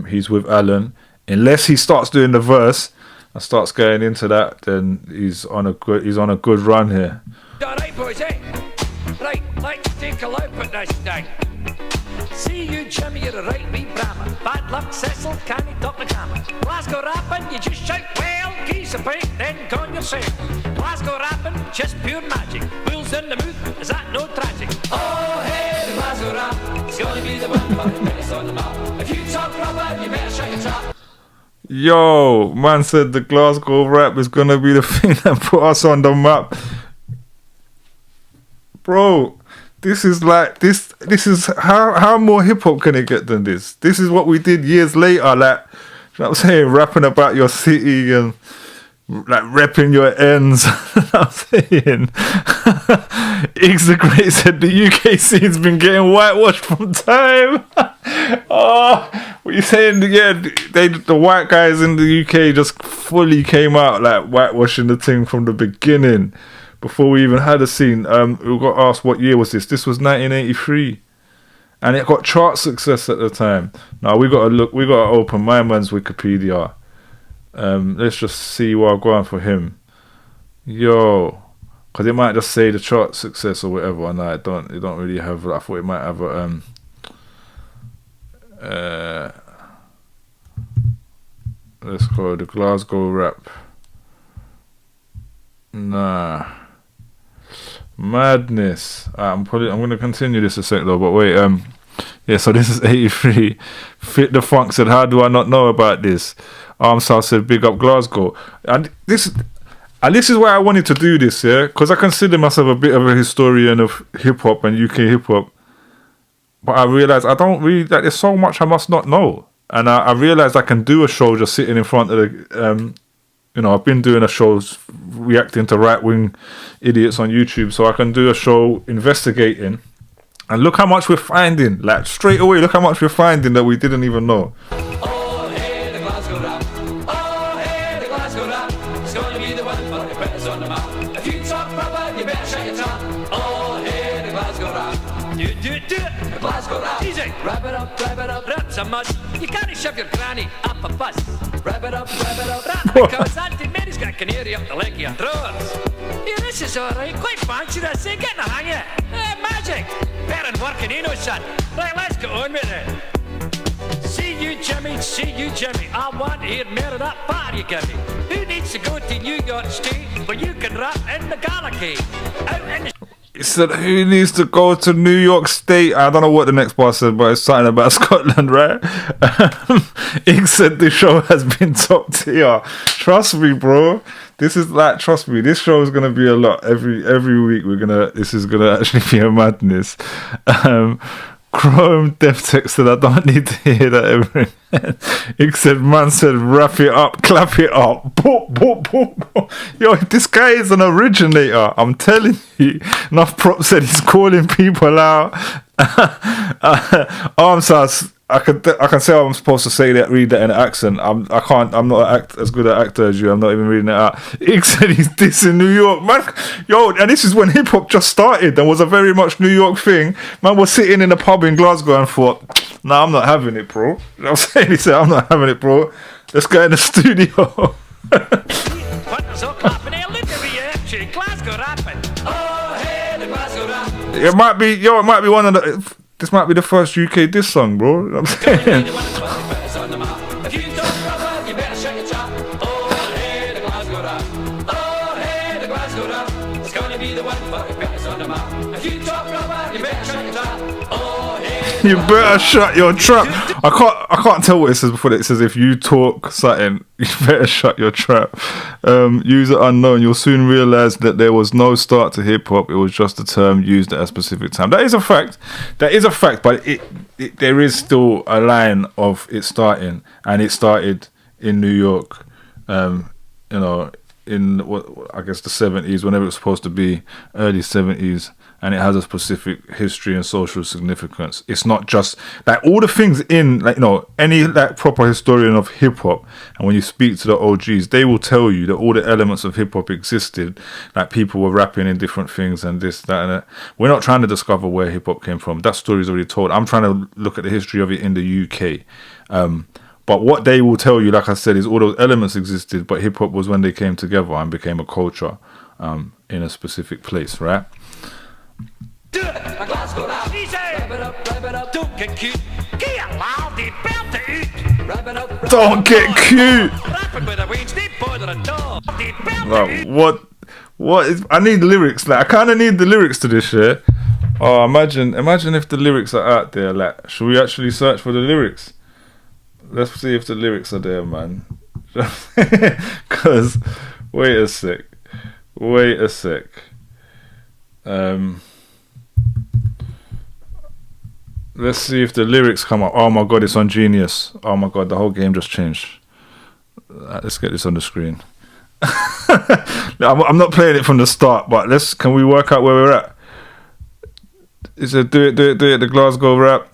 He's with Alan. Unless he starts doing the verse and starts going into that, then he's on a good run here. Alright, boys, eh? Right, let's take a look at this thing. See you, Jimmy, you're a right wee brammer. Bad luck, Cecil, can't top the camera. Glasgow rapping, you just shout, well, geese a pint, then con yourself. Glasgow rapping, just pure magic. Wheels in the mood, is that no tragic? Oh, hey, the Glasgow rap, it's gonna be the one for the minutes on the map. If you talk rubber, you better shut your trap. Yo, man said the Glasgow rap is gonna be the thing that put us on the map. Bro, this is like this is how more hip hop can it get than this? This is what we did years later, like, you know what I'm saying, rapping about your city and like repping your ends. You know what I'm saying? Iggs the Great said the UK scene's been getting whitewashed from time. Oh, what you saying? Yeah, the white guys in the UK just fully came out like whitewashing the thing from the beginning. Before we even had a scene, we got asked what year was this. This was 1983, and it got chart success at the time. Now we gotta open my man's Wikipedia. Let's just see what I'm going for him. Yo, because it might just say the chart success or whatever, and it don't really have. I thought it might have a let's go the Glasgow rap. Nah. Madness. I'm going to continue this a sec though, but wait. Yeah. So this is 83. Fit the Funk said, "How do I not know about this?" Armsouth said, "Big up Glasgow." And this is why I wanted to do this, yeah, because I consider myself a bit of a historian of hip hop and UK hip hop, but I realized I don't really. Like, there's so much I must not know, and I realized I can do a show just sitting in front of the. You know, I've been doing a show reacting to right-wing idiots on YouTube, so I can do a show investigating. And look how much we're finding. Like, straight away, look how much we're finding that we didn't even know. Oh, hey, the Glasgow rap. Oh, hey, the Glasgow rap. It's gonna be the one for the betters on the map. If you talk proper, you better shut your trap. Oh, hey, the Glasgow rap. Do the Glasgow rap. Easy. Wrap it up, rap's a must. You can't shove your granny up a bus. Wrap it up, rap, because Auntie Mary's got canary up the leg of your drawers. Yeah, this is alright, quite fancy this, getting the hang of it. Magic. Better than working, you know, son. Right, let's get on with it. See you, Jimmy. I want to hear more of that party you give me. Who needs to go to New York State where you can rap in the Galaxy? Out in the... He said, "Who needs to go to New York State?" I don't know what the next bar said, but it's something about Scotland, right? Iggs said the show has been top tier. Trust me, bro. This is like, trust me, this show is gonna be a lot. Every week this is gonna actually be a madness. Chrome Deftex said, "I don't need to hear that ever." Iggs said, "Man said, wrap it up, clap it up." Boop, boop, boop, boop. Yo, this guy is an originator. I'm telling you. Enough Prop said he's calling people out. Armsouth, I can say I'm supposed to say that, read that in an accent. I can't. I'm not as good an actor as you. I'm not even reading it out. Iggs said he's dissing New York, man. Yo, and this is when hip hop just started. There was a very much New York thing. Man was sitting in a pub in Glasgow and thought, "Nah, I'm not having it, bro." You know what I'm saying? He said, "I'm not having it, bro. Let's go in the studio." Glasgow rapping. Oh, hey, the Glasgow rap. It might be one of the. This might be the first UK diss song, bro. You know what I'm saying? If you don't rubber, you better shut your trap. Oh, hey, the Glasgow rap. Oh, hey, the Glasgow rap. It's gonna be the one for the betters on the map. If you don't rubber, you better shut your trap. Oh, hey, You better shut your trap. I can't tell what it says before. It says, "If you talk something, you better shut your trap." User unknown. You'll soon realise that there was no start to hip hop. It was just a term used at a specific time. That is a fact. But there is still a line of it starting, and it started in New York. You know, in what I guess the 70s, whenever it was supposed to be, early 70s, and it has a specific history and social significance. It's not just like all the things in, like, you know, any like proper historian of hip hop, and when you speak to the OGs, they will tell you that all the elements of hip hop existed. Like people were rapping in different things and this, that, and that. We're not trying to discover where hip hop came from. That story's already told. I'm trying to look at the history of it in the UK. But what they will tell you, like I said, is all those elements existed, but hip hop was when they came together and became a culture in a specific place, right? Do it! A Glasgow rap. Easy! Wrap it up. Don't get cute. Get loud, they belt to eat. Wrap it up. Don't get cute! Rapping with a Wednesday bother at all. They belt Like, what is, I need lyrics. Like, I kind of need the lyrics to this shit. Oh, imagine if the lyrics are out there. Like, should we actually search for the lyrics? Let's see if the lyrics are there, man. Because, wait a sec. Let's see if the lyrics come up. Oh my god, it's on Genius. Oh my god, the whole game just changed. Let's get this on the screen. I'm not playing it from the start, but can we work out where we're at? Is it do it, the Glasgow rap?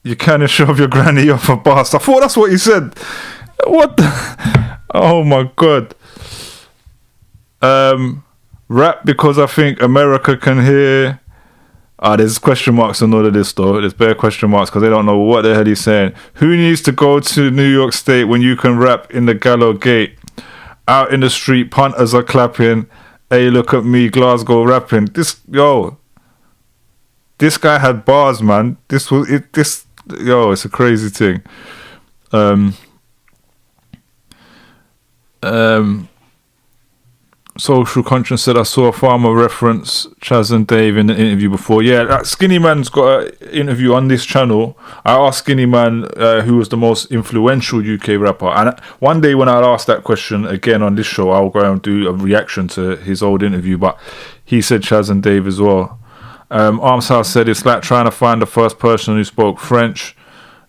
You can't shove your granny off a bus. I thought that's what he said. What the? Oh my god. Rap because I think America can hear. There's question marks on all of this though. There's bare question marks because they don't know what the hell he's saying. Who needs to go to New York State when you can rap in the Gallow Gate? Out in the street, punters are clapping. Hey, look at me, Glasgow rapping. This guy had bars, man. It's a crazy thing. Social Conscience said I saw a farmer reference Chaz and Dave in the interview before. Yeah, that Skinny Man's got an interview on this channel. I asked Skinny Man who was the most influential UK rapper, and one day when I asked that question again on this show, I'll go and do a reaction to his old interview. But he said Chaz and Dave as well. Arms House said it's like trying to find the first person who spoke French,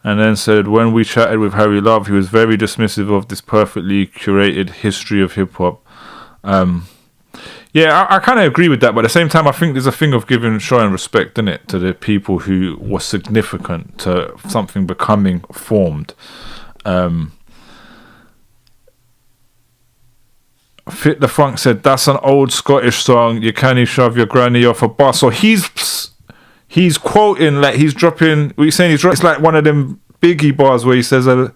and then said when we chatted with Harry Love, he was very dismissive of this perfectly curated history of hip hop. I kind of agree with that, but at the same time, I think there's a thing of showing respect in it to the people who were significant to something becoming formed. Fit the Funk said that's an old Scottish song. You can't shove your granny off a bus. So he's quoting, like he's dropping. What you saying? It's like one of them Biggie bars where he says one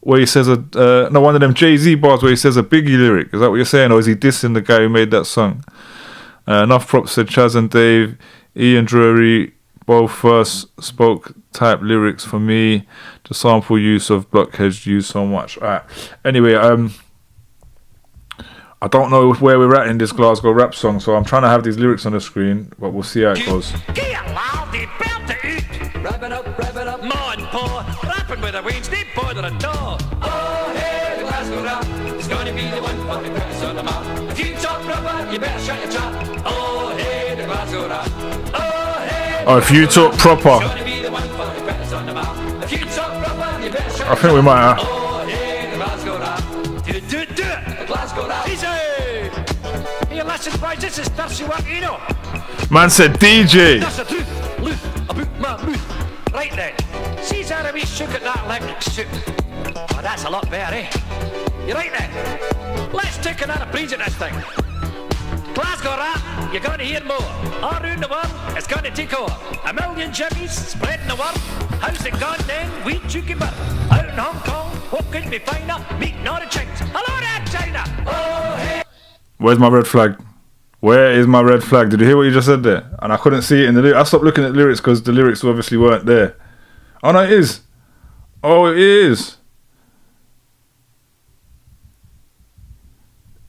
of them Jay-Z bars where he says a Biggie lyric. Is that what you're saying, or is he dissing the guy who made that song? Enough props said Chaz and Dave, Ian Drury, both first spoke type lyrics for me. The sample use of Blockheads used so much. Alright. Anyway, I don't know where we're at in this Glasgow rap song, so I'm trying to have these lyrics on the screen, but we'll see how it goes. Wrapping up, ma and pa, rapping with a Wednesday bother at all. Oh, hey, the Glasgow rap is going to be the one for the press on the map. If you talk proper, you better shut your trap. Oh, hey, the Glasgow rap. Oh, hey. Oh, if you talk proper. Gonna be the one for the press on the map. If you talk proper, you better shut I think we might have. Oh, hey, the Glasgow rap. Do it. The Glasgow rap. Easy. Hey, listen, boys, this is thirsty work, you know. Man said DJ. That's the truth, Luth, about my mouth. Right then, see how we shook at that electric suit. Oh, that's a lot better, eh? You're right then. Let's take another breeze at this thing. Glasgow rap, you're going to hear more. All around the world, it's going to take over. A million jimmies spreading the word. How's it gone then? We cheeky bird. Out in Hong Kong, what could be finer? Meeting all the chinks. Hello there, China. Oh, hey. Where's my red flag? Where is my red flag? Did you hear what you just said there? And I couldn't see it in the lyrics. I stopped looking at the lyrics because the lyrics obviously weren't there. Oh no, it is. Oh, it is.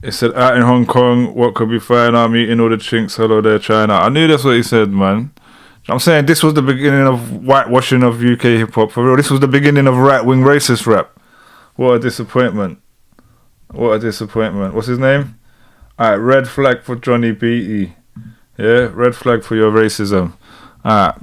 It said out in Hong Kong, what could be fine? I'm eating all the chinks. Hello there, China. I knew that's what he said, man. I'm saying this was the beginning of whitewashing of UK hip hop for real. This was the beginning of right-wing racist rap. What a disappointment. What a disappointment. What's his name? Alright, red flag for Johnny Beatty. Yeah, red flag for your racism. Alright.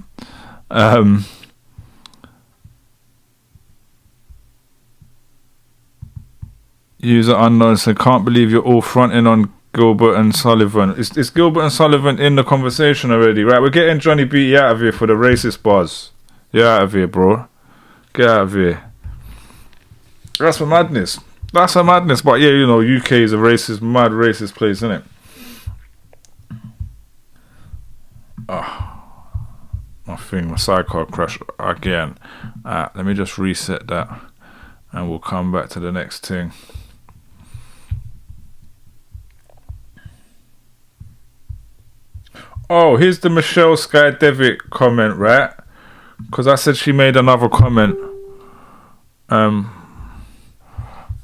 User unknown said, can't believe you're all fronting on Gilbert and Sullivan. Is Gilbert and Sullivan in the conversation already? Right, we're getting Johnny B out of here for the racist bars. You're out of here, bro. Get out of here. That's for madness. That's a madness. But yeah, you know, UK is a racist, mad racist place, isn't it? My thing, my sidecar crashed again. Let me just reset that and we'll come back to the next thing. Oh, here's the Michelle Sky Devitt comment, right? Because I said she made another comment.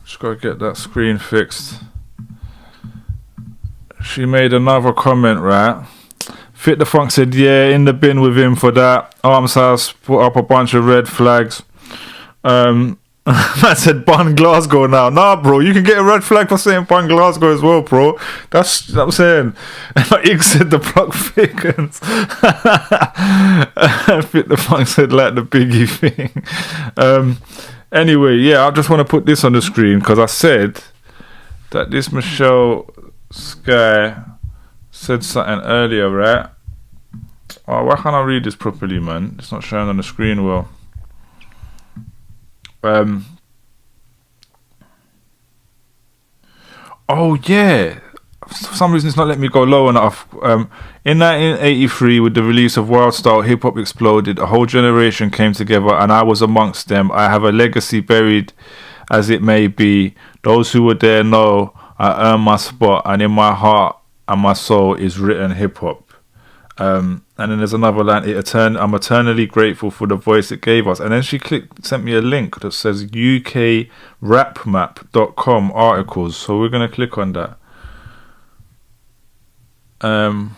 Just gotta get that screen fixed. She made another comment, right? Fit the Funk said, yeah, in the bin with him for that. Arms House put up a bunch of red flags. I said Bun Glasgow now. Nah, bro, you can get a red flag for saying Bun Glasgow as well, bro. That's what I'm saying. Ig said the block thickens. Fit the Funk said like the Biggie thing. Anyway, yeah, I just want to put this on the screen because I said that this Michelle Sky said something earlier, right? Oh, why can't I read this properly, man? It's not showing on the screen well. Oh yeah, for some reason it's not letting me go low enough. In 1983, with the release of Wild Style, hip hop exploded. A whole generation came together, and I was amongst them. I have a legacy buried as it may be. Those who were there know I earned my spot, and in my heart and my soul is written hip hop. And then there's another line, I'm eternally grateful for the voice it gave us. And then she sent me a link that says ukrapmap.com articles. So we're going to click on that. The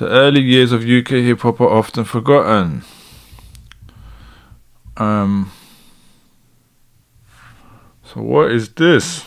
early years of UK hip hop are often forgotten. So what is this?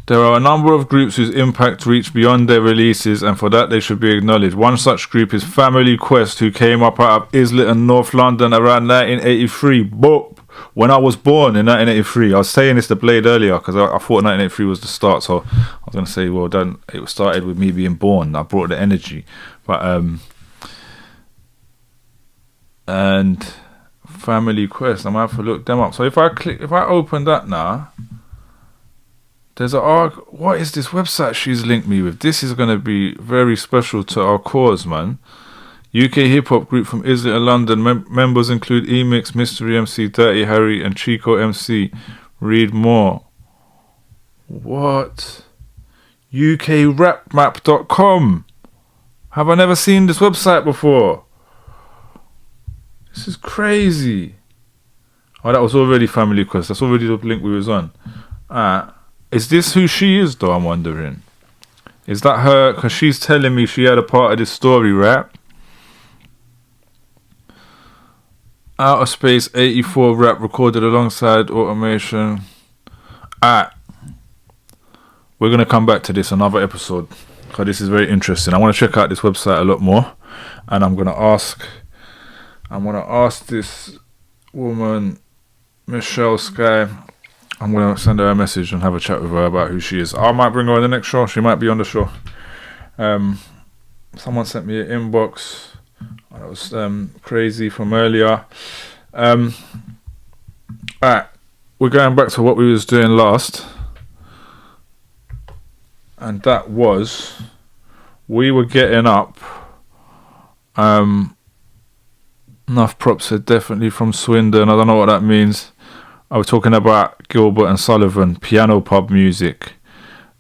There are a number of groups whose impact reached beyond their releases, and for that they should be acknowledged. One such group is Family Quest, who came up out of Islington, North London around 1983. But when I was born in 1983, I was saying this to Blade earlier because I thought 1983 was the start. So I was going to say, well done. It started with me being born. I brought the energy, but and Family Quest. I'm gonna have to look them up. So if I open that now. There's what is this website she's linked me with? This is going to be very special to our cause, man. UK hip hop group from Islington, London. Members include E-Mix, Mystery MC, Dirty Harry, and Chico MC. Read more. What? ukrapmap.com. Have I never seen this website before? This is crazy. Oh, that was already Family Quest. That's already the link we was on. Is this who she is, though, I'm wondering? Is that her? Because she's telling me she had a part of this story, right? Outer Space 84 rap recorded alongside Automation. We're going to come back to this another episode. Because this is very interesting. I want to check out this website a lot more. And I'm going to ask this woman, Michelle Sky. I'm going to send her a message and have a chat with her about who she is. I might bring her on the next show. She might be on the show. Someone sent me an inbox. That was crazy from earlier. Alright. We're going back to what we was doing last. And that was... We were getting up... Enough props said definitely from Swindon. I don't know what that means. I was talking about Gilbert and Sullivan, piano pub music.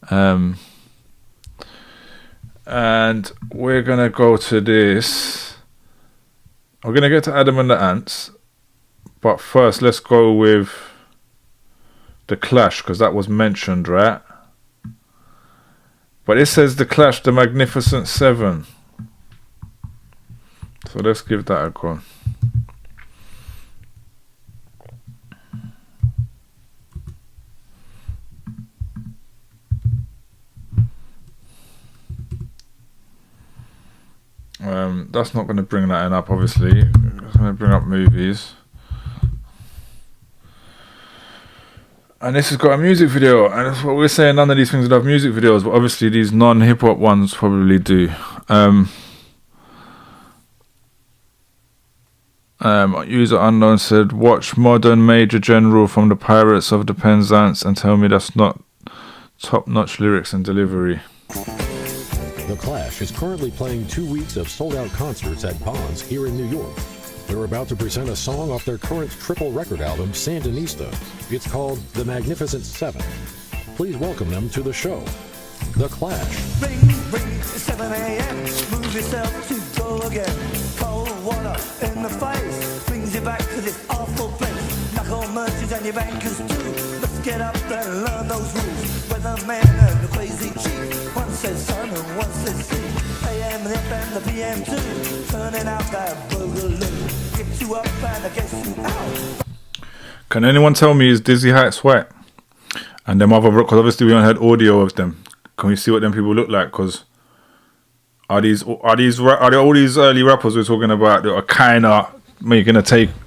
And we're going to go to this. We're going to get to Adam and the Ants. But first, let's go with The Clash, because that was mentioned, right? But it says The Clash, The Magnificent Seven. So let's give that a go. That's not going to bring that up, obviously. It's going to bring up movies. And this has got a music video, and that's what we're saying. None of these things would have music videos, but obviously these non-hip hop ones probably do. User unknown said, "Watch Modern Major General from the Pirates of the Penzance and tell me that's not top-notch lyrics and delivery." The Clash is currently playing 2 weeks of sold-out concerts at Bonds here in New York. They're about to present a song off their current triple record album, Sandinista. It's called The Magnificent Seven. Please welcome them to the show, The Clash. Ring, ring, it's 7 a.m. Move yourself to go again. Cold water in the face brings you back to this awful place. Knuckle merchants and your bankers too. Let's get up and learn those rules. Weatherman and the crazy chief. One says sun and one says sea. AM and FM, the PM too. Turning out that boogaloo. Get you up and I guess you out. Can anyone tell me is Dizzy Heights white? And them other, because obviously we only had audio of them. Can we see what them people look like? Because are there all these early rappers we're talking about that are kind of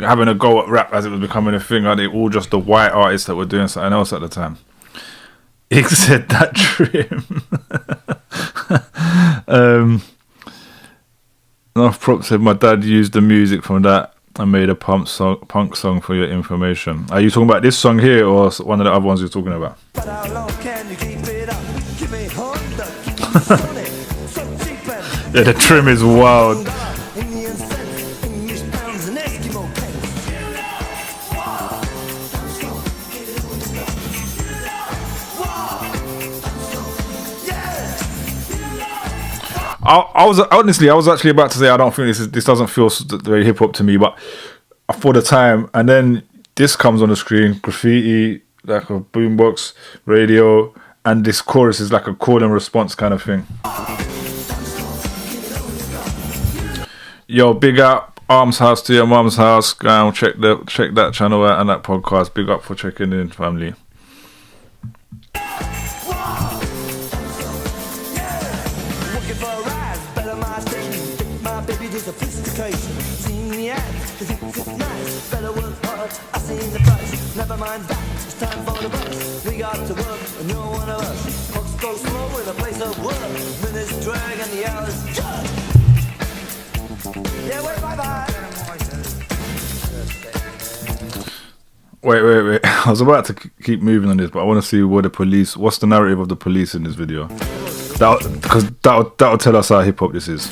having a go at rap as it was becoming a thing? Are they all just the white artists that were doing something else at the time? Ig said that trim. Enough Prop said my dad used the music from that and made a punk song for your information. Are you talking about this song here or one of the other ones you're talking about? But how long can you keep it up? Give me Honda, keep me Sony. So cheap and Yeah, the trim is wild. Indian cents, English pounds and Eskimo pence. I was actually about to say I don't think this doesn't feel very hip hop to me, but for the time, and then this comes on the screen, graffiti, like a boombox, radio, and this chorus is like a call and response kind of thing. Yo, big up Arms House to your mum's house. Go check that channel out and that podcast. Big up for checking in, family. Looking for a rise, better my station. My baby did sophistication. Seen the ads, cause it's just nice. Better work hard, I seen the price. Never mind that, it's time for the bus. We got to work, and you're one of us. Clocks go slow in a place of work. Minutes drag and the hours judge. Yeah, wait, bye-bye. Wait. I was about to keep moving on this, but I want to see what's the narrative of the police in this video. Because that'll tell us how hip hop this is.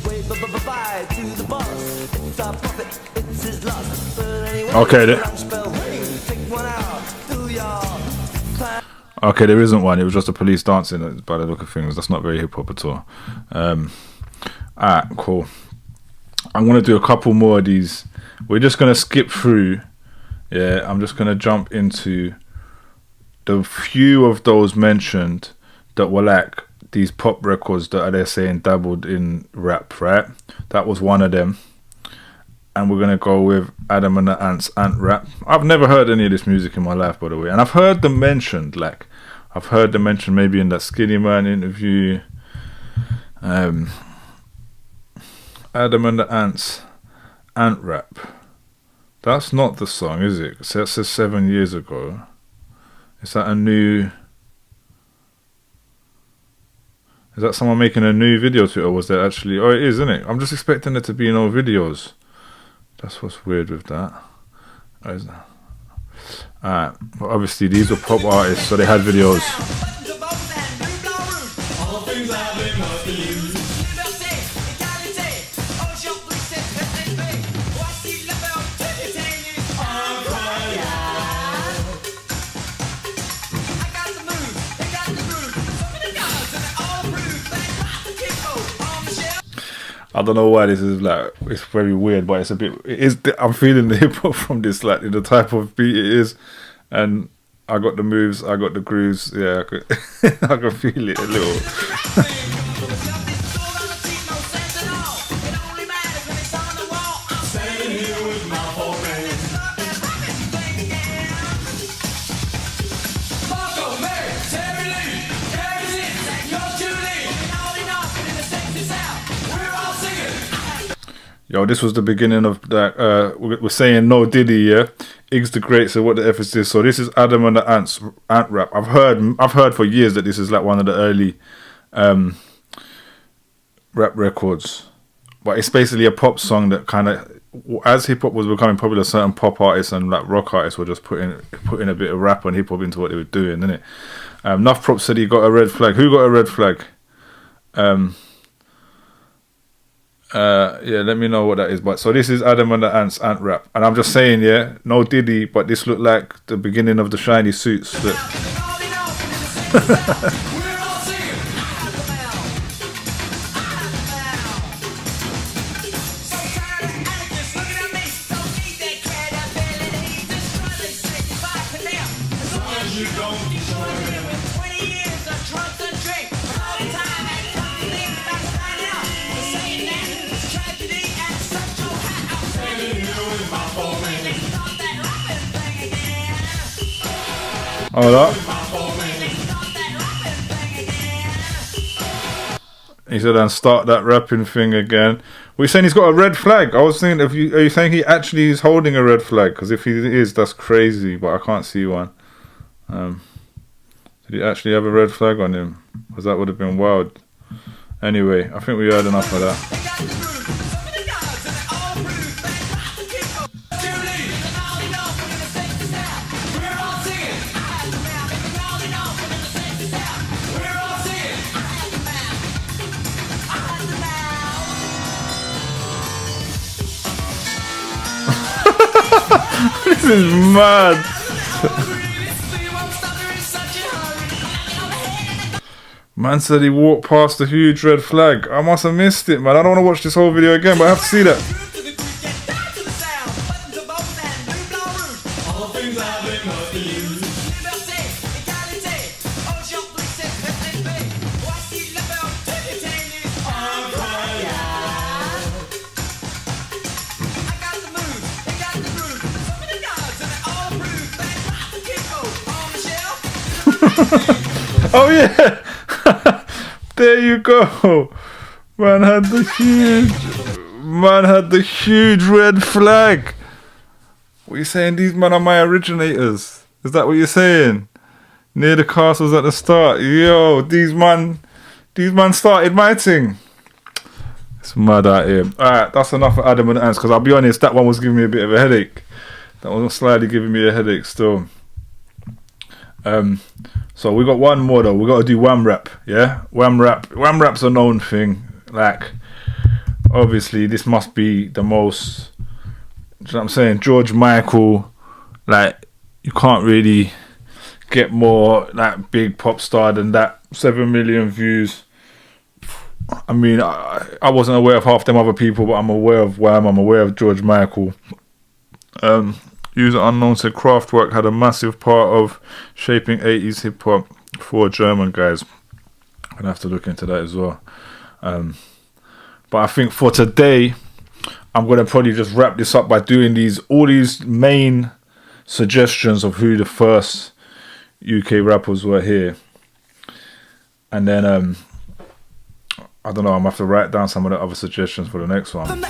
Wait, bye-bye to the boss. It's our puppet, it's his loss. But anyway, Okay, lunch bell ring. Take one out, do your plan. Okay, there isn't one. It was just the police dancing by the look of things. That's not very hip hop at all. Alright, cool. I'm going to do a couple more of these. We're just going to skip through. Yeah, I'm just going to jump into the few of those mentioned that were like these pop records that they're saying dabbled in rap, right? That was one of them. And we're going to go with Adam and the Ants Ant Rap. I've never heard any of this music in my life, by the way. And I've heard them mentioned, maybe in that Skinny Man interview. Adam and the Ants Ant Rap. That's not the song, is it? So that says 7 years ago. Is that a new... Is that someone making a new video to it, or was there actually... Oh, it is, isn't it? I'm just expecting there to be no videos. That's what's weird with that. Alright, but obviously these were pop artists, so they had videos. I don't know why this is like, it's very weird, but I'm feeling the hip hop from this, like the type of beat it is, and I got the moves, I got the grooves, yeah, I can feel it a little. Yo, this was the beginning of that. We're saying no Diddy, yeah. Iggs the Great said, "What the F is this?" So this is Adam and the Ant rap. I've heard for years that this is like one of the early rap records, but it's basically a pop song that kind of, as hip hop was becoming popular, certain pop artists and like rock artists were just putting a bit of rap and hip hop into what they were doing, didn't it? Nuff Prop said he got a red flag. Who got a red flag? Yeah, let me know what that is. But so this is Adam and the Ant rap, and I'm just saying, yeah, no Diddy, but this looked like the beginning of the shiny suits. That hold up. He said, "And start that rapping thing again." We're saying he's got a red flag. I was thinking, are you saying he actually is holding a red flag? Because if he is, that's crazy. But I can't see one. Did he actually have a red flag on him? Because that would have been wild. Anyway, I think we heard enough of that. This is mad. Man said he walked past a huge red flag. I must have missed it, man. I don't want to watch this whole video again, but I have to see that. Oh yeah. There you go. Man had the huge red flag. What are you saying? These men are my originators. Is that what you're saying? Near the castles at the start. Yo, these man started my thing. It's mad out here. Alright, that's enough for Adam and the Ants, because I'll be honest, that one was giving me a bit of a headache. That one was slightly giving me a headache still. So we got one more though. We got to do Wham Rap, yeah. Wham Rap's a known thing. Like, obviously, this must be the most. Do you know what I'm saying? George Michael. Like, you can't really get more like big pop star than that. 7 million views. I mean, I wasn't aware of half them other people, but I'm aware of Wham. I'm aware of George Michael. User Unknown said Kraftwerk had a massive part of shaping 80s hip hop for German guys. I'm gonna have to look into that as well. But I think for today, I'm gonna probably just wrap this up by doing all these main suggestions of who the first UK rappers were here, and then I don't know. I'm gonna have to write down some of the other suggestions for the next one.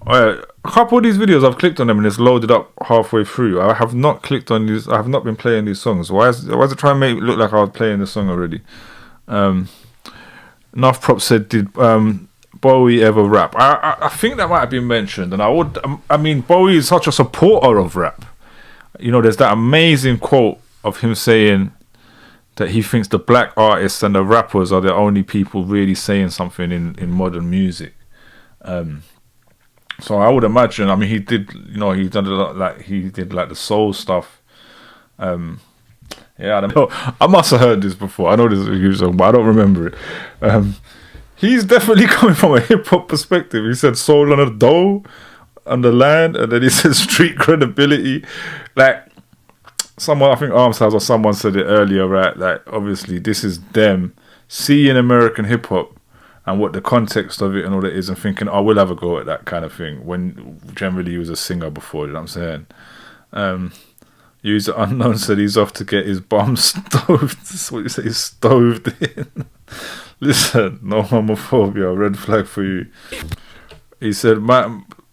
Alright, a couple of these videos I've clicked on them and it's loaded up halfway through. I have not clicked on these. I have not been playing these songs. Why is it trying to make it look like I was playing the song already? Nuff Prop said, did Bowie ever rap? I think that might have been mentioned, and I mean Bowie is such a supporter of rap. You know, there's that amazing quote of him saying that he thinks the black artists and the rappers are the only people really saying something in modern music. So I would imagine. I mean, he did. You know, he done a lot. Like he did like the soul stuff. Yeah, I don't know. I must have heard this before. I know this is a huge song, but I don't remember it. He's definitely coming from a hip hop perspective. He said soul on the dough, on the land, and then he said street credibility. Like someone, I think Armstyles or someone said it earlier, right? Like obviously this is them seeing American hip hop and what the context of it and all that is, and thinking, oh, we'll have a go at that kind of thing, when generally he was a singer before, you know what I'm saying? User Unknown said he's off to get his bomb stoved. That's what you say, stoved in. Listen, no homophobia, red flag for you. He said,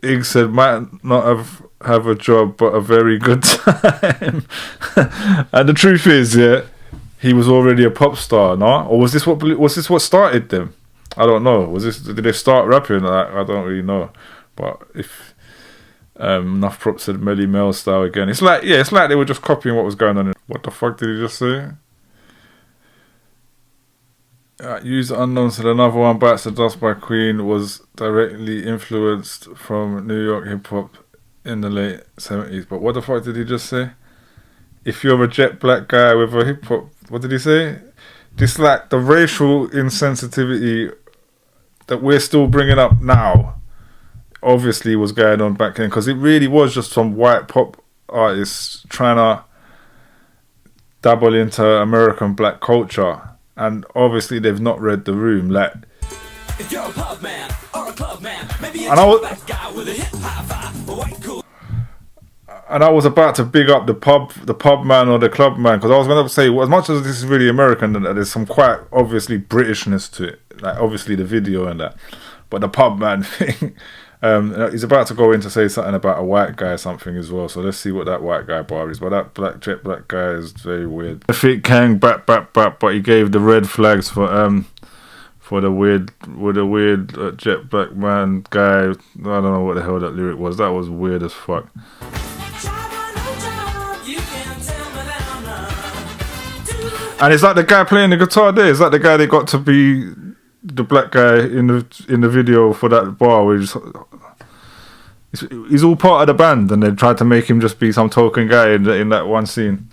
Ig said might not have a job, but a very good time. And the truth is, yeah, he was already a pop star, no? Or was this what started them? I don't know. Did they start rapping? I don't really know. But if Enough Prop said Melly Mel style again, it's like they were just copying what was going on. What the fuck did he just say? Use Unknown said another one, Bites the Dust by Queen, was directly influenced from New York hip hop in the late 70s. But what the fuck did he just say? If you're a jet black guy with a hip hop, what did he say? This like the racial insensitivity that we're still bringing up now, obviously was going on back then, because it really was just some white pop artists trying to dabble into American black culture. And obviously they've not read the room. Like, if you're a pub man or a club man, maybe you're a black guy with a hip hop vibe, cool. And I was about to big up the pub man or the club man, because I was going to say, well, as much as this is really American, there's some quite obviously Britishness to it. Like obviously the video and that, but the pub man thing. He's about to go in to say something about a white guy or something as well, so let's see what that white guy bar is. But that jet black guy is very weird. I think Kang back, but he gave the red flags for the weird jet black man guy. I don't know what the hell that lyric was. That was weird as fuck. And is that the guy playing the guitar there? Is that the guy they got to be the black guy in the video for that bar? Where he's all part of the band, and they tried to make him just be some token guy in that one scene.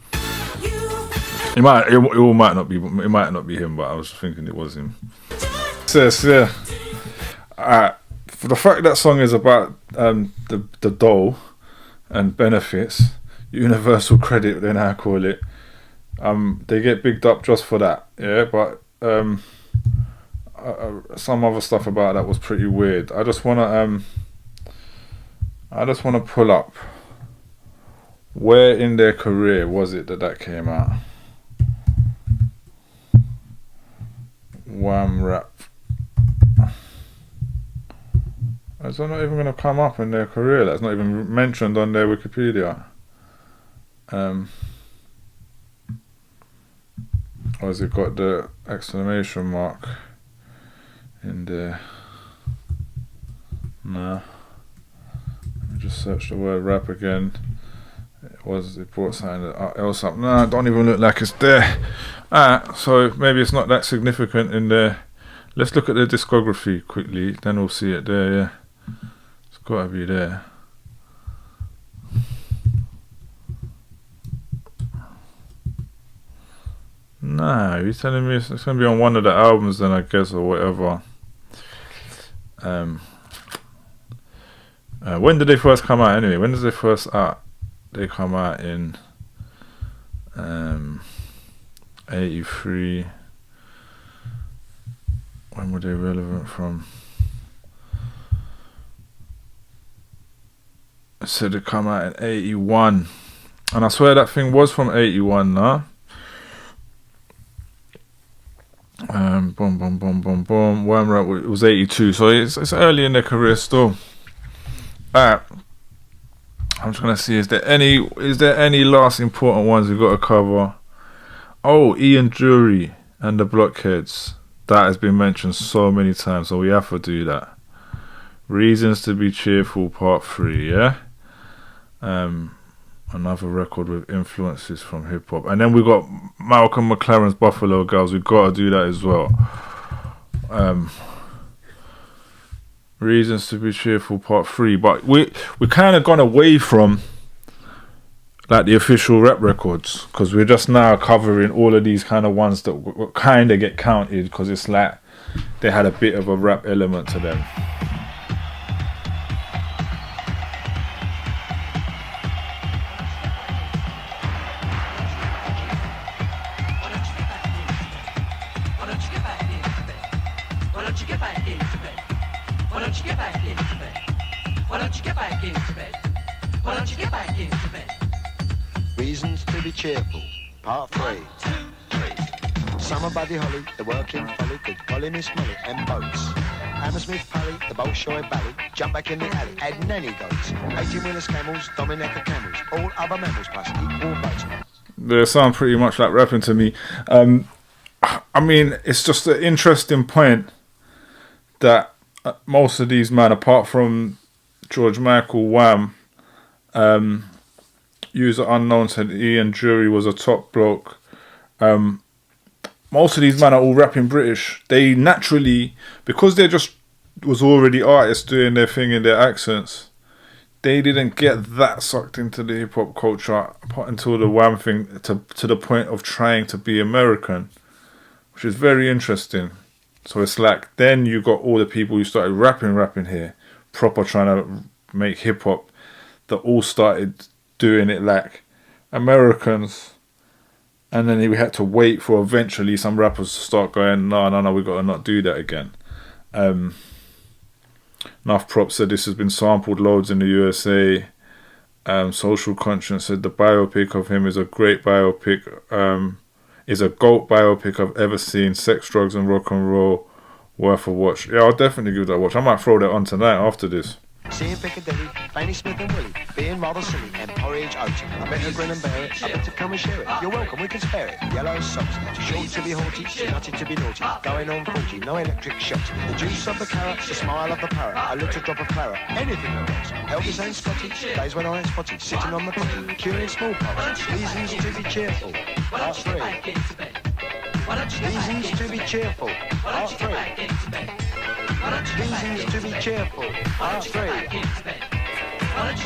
It might not be him, but I was thinking it was him. Says for the fact that song is about the dole and benefits, universal credit, then I call it. They get bigged up just for that, yeah. But some other stuff about that was pretty weird. I just wanna pull up where in their career was it that came out. Wham Rap. Is that not even gonna come up in their career? That's not even mentioned on their Wikipedia. Or has it got the exclamation mark in there? Nah. Let me just search the word rap again. It brought something else up. Nah, it don't even look like it's there. Alright, so maybe it's not that significant in there. Let's look at the discography quickly, then we'll see it there, yeah. It's gotta be there. Nah, you're telling me it's going to be on one of the albums then, I guess, or whatever. When did they first come out anyway? When did they first out? They come out in 83. When were they relevant from? I said they come out in 81. And I swear that thing was from 81, nah? Boom. Wham Rap, it was 82, so it's early in their career still. Alright, I'm just gonna see, is there any last important ones we've got to cover? Oh, Ian Jury and the Blockheads. That has been mentioned so many times, so we have to do that. Reasons to Be Cheerful Part 3, yeah? Another record with influences from hip hop, and then we got Malcolm McLaren's Buffalo Girls. We've got to do that as well. Reasons to Be Cheerful Part 3, but we kind of gone away from like the official rap records, because we're just now covering all of these kind of ones that kind of get counted because it's like they had a bit of a rap element to them. Reasons to be cheerful, part 3. Summer Buddy Holly, the working folly, Big Polly Miss Molly, and boats. Hammersmith Pally, the Bolshoi Bally, jump back in the alley, add nanny goats, 18-wheelers camels, Dominica camels, all other mammals plus equal votes. They sound pretty much like rapping to me. I mean, it's just an interesting point that most of these men, apart from George Michael, Wham, User Unknown said Ian Jury was a top bloke. Most of these men are all rapping British. They naturally, because they just was already artists doing their thing in their accents, they didn't get that sucked into the hip hop culture until the Wham thing to the point of trying to be American, which is very interesting. So it's like then you got all the people who started rapping here, proper trying to make hip hop, that all started doing it like Americans. And then we had to wait for eventually some rappers to start going, no, we got to not do that again. Enough Props said this has been sampled loads in the USA. Social Conscience said the biopic of him is a great biopic. Is a GOAT biopic I've ever seen. Sex, Drugs and Rock and Roll. Worth a watch. Yeah, I'll definitely give that a watch. I might throw that on tonight after this. Seeing Piccadilly, Fanny Smith and Willie, being rather silly, and porridge oats. I better grin and bear it, I better come and share it. You're welcome, we can spare it. Yellow socks, too short to be haughty, too nutty to be naughty. Going on 40, no electric shocks. The juice of the carrot, the smile of the parrot, a little drop of claret, anything that works. Elvis ain't spotty, days when I ain't spotty, sitting on the potty, curing smallpox. Reasons to be cheerful. Part 3. Reasons to be cheerful. Part 3. Reasons to be cheerful. Part 3.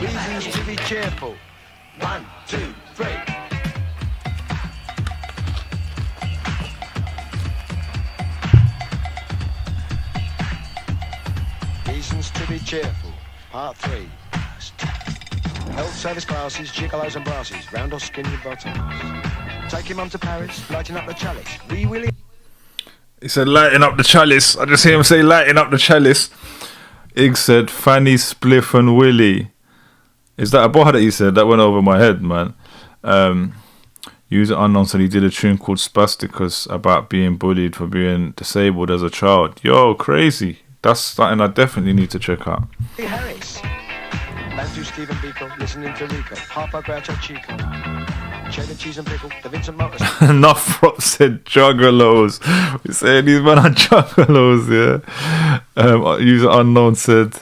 Reasons to be cheerful. 1, 2, 3. Reasons to be cheerful. Part 3. Health service classes, gigolos and brasses, round or skinny bottoms. Taking mum to Paris, lighting up the chalice. We will. He said, lighting up the chalice. I just hear him say, lighting up the chalice. Ig said, Fanny, Spliff and Willie. Is that a bar that he said? That went over my head, man. User Unknown said he did a tune called Spasticus about being bullied for being disabled as a child. Yo, crazy. That's something I definitely need to check out. Hey, Harris. Bantu Stephen Biko, listening to Rico. Harper Groucho Chico. Cheddar cheese and pickle, the Vincent Motors. Enough Prop said juggalos. We saying these men are juggalos, yeah. User Unknown said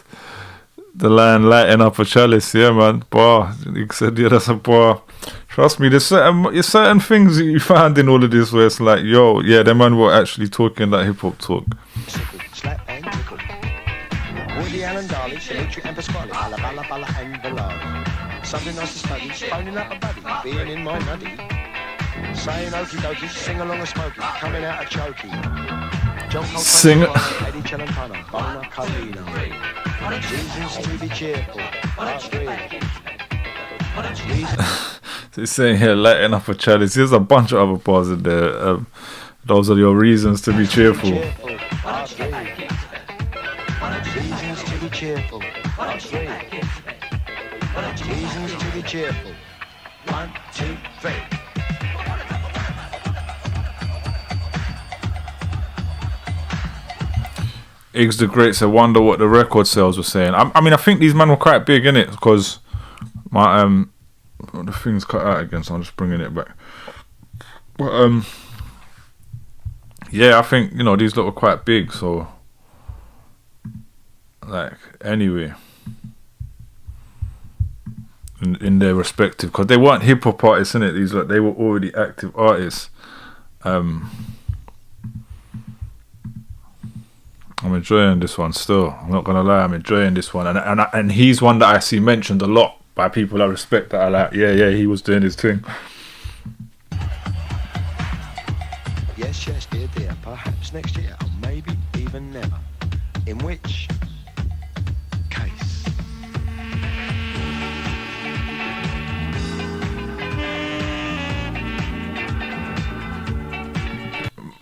the line lighting up a chalice, yeah, man. Bar. He said, yeah, that's a bar. Trust me, there's certain things that you find in all of this where it's like, yo, yeah, them man were actually talking that hip hop talk. Slap and tickle. Woody Allen Darley, Dimitri and Pasquale, Bala Bala and Below. Something nice to study, phoning up a buddy, being in my nutty. Saying okie dokie, sing along a smoky, coming out a chokey. John Sing Eddie Celentano, Bona Carino. Reasons to be cheerful. Part 3. So he's saying here, lighting up a chalice. There's a bunch of other bars in there. Those are your reasons to be cheerful. Part 3. Reasons to be cheerful. Part 3. Reasons to be cheerful. 1, 2, 3. Iggs the Great said, wonder what the record sales were saying. I mean, I think these men were quite big, innit? Because my the thing's cut out again, so I'm just bringing it back. But yeah, I think, you know, these lot were quite big, so like anyway, in their respective, because they weren't hip hop artists, innit? These like they were already active artists. I'm enjoying this one still. I'm not gonna lie, I'm enjoying this one, and he's one that I see mentioned a lot by people I respect that are like, yeah, he was doing his thing. Yes, dear, perhaps next year, or maybe even never. In which case?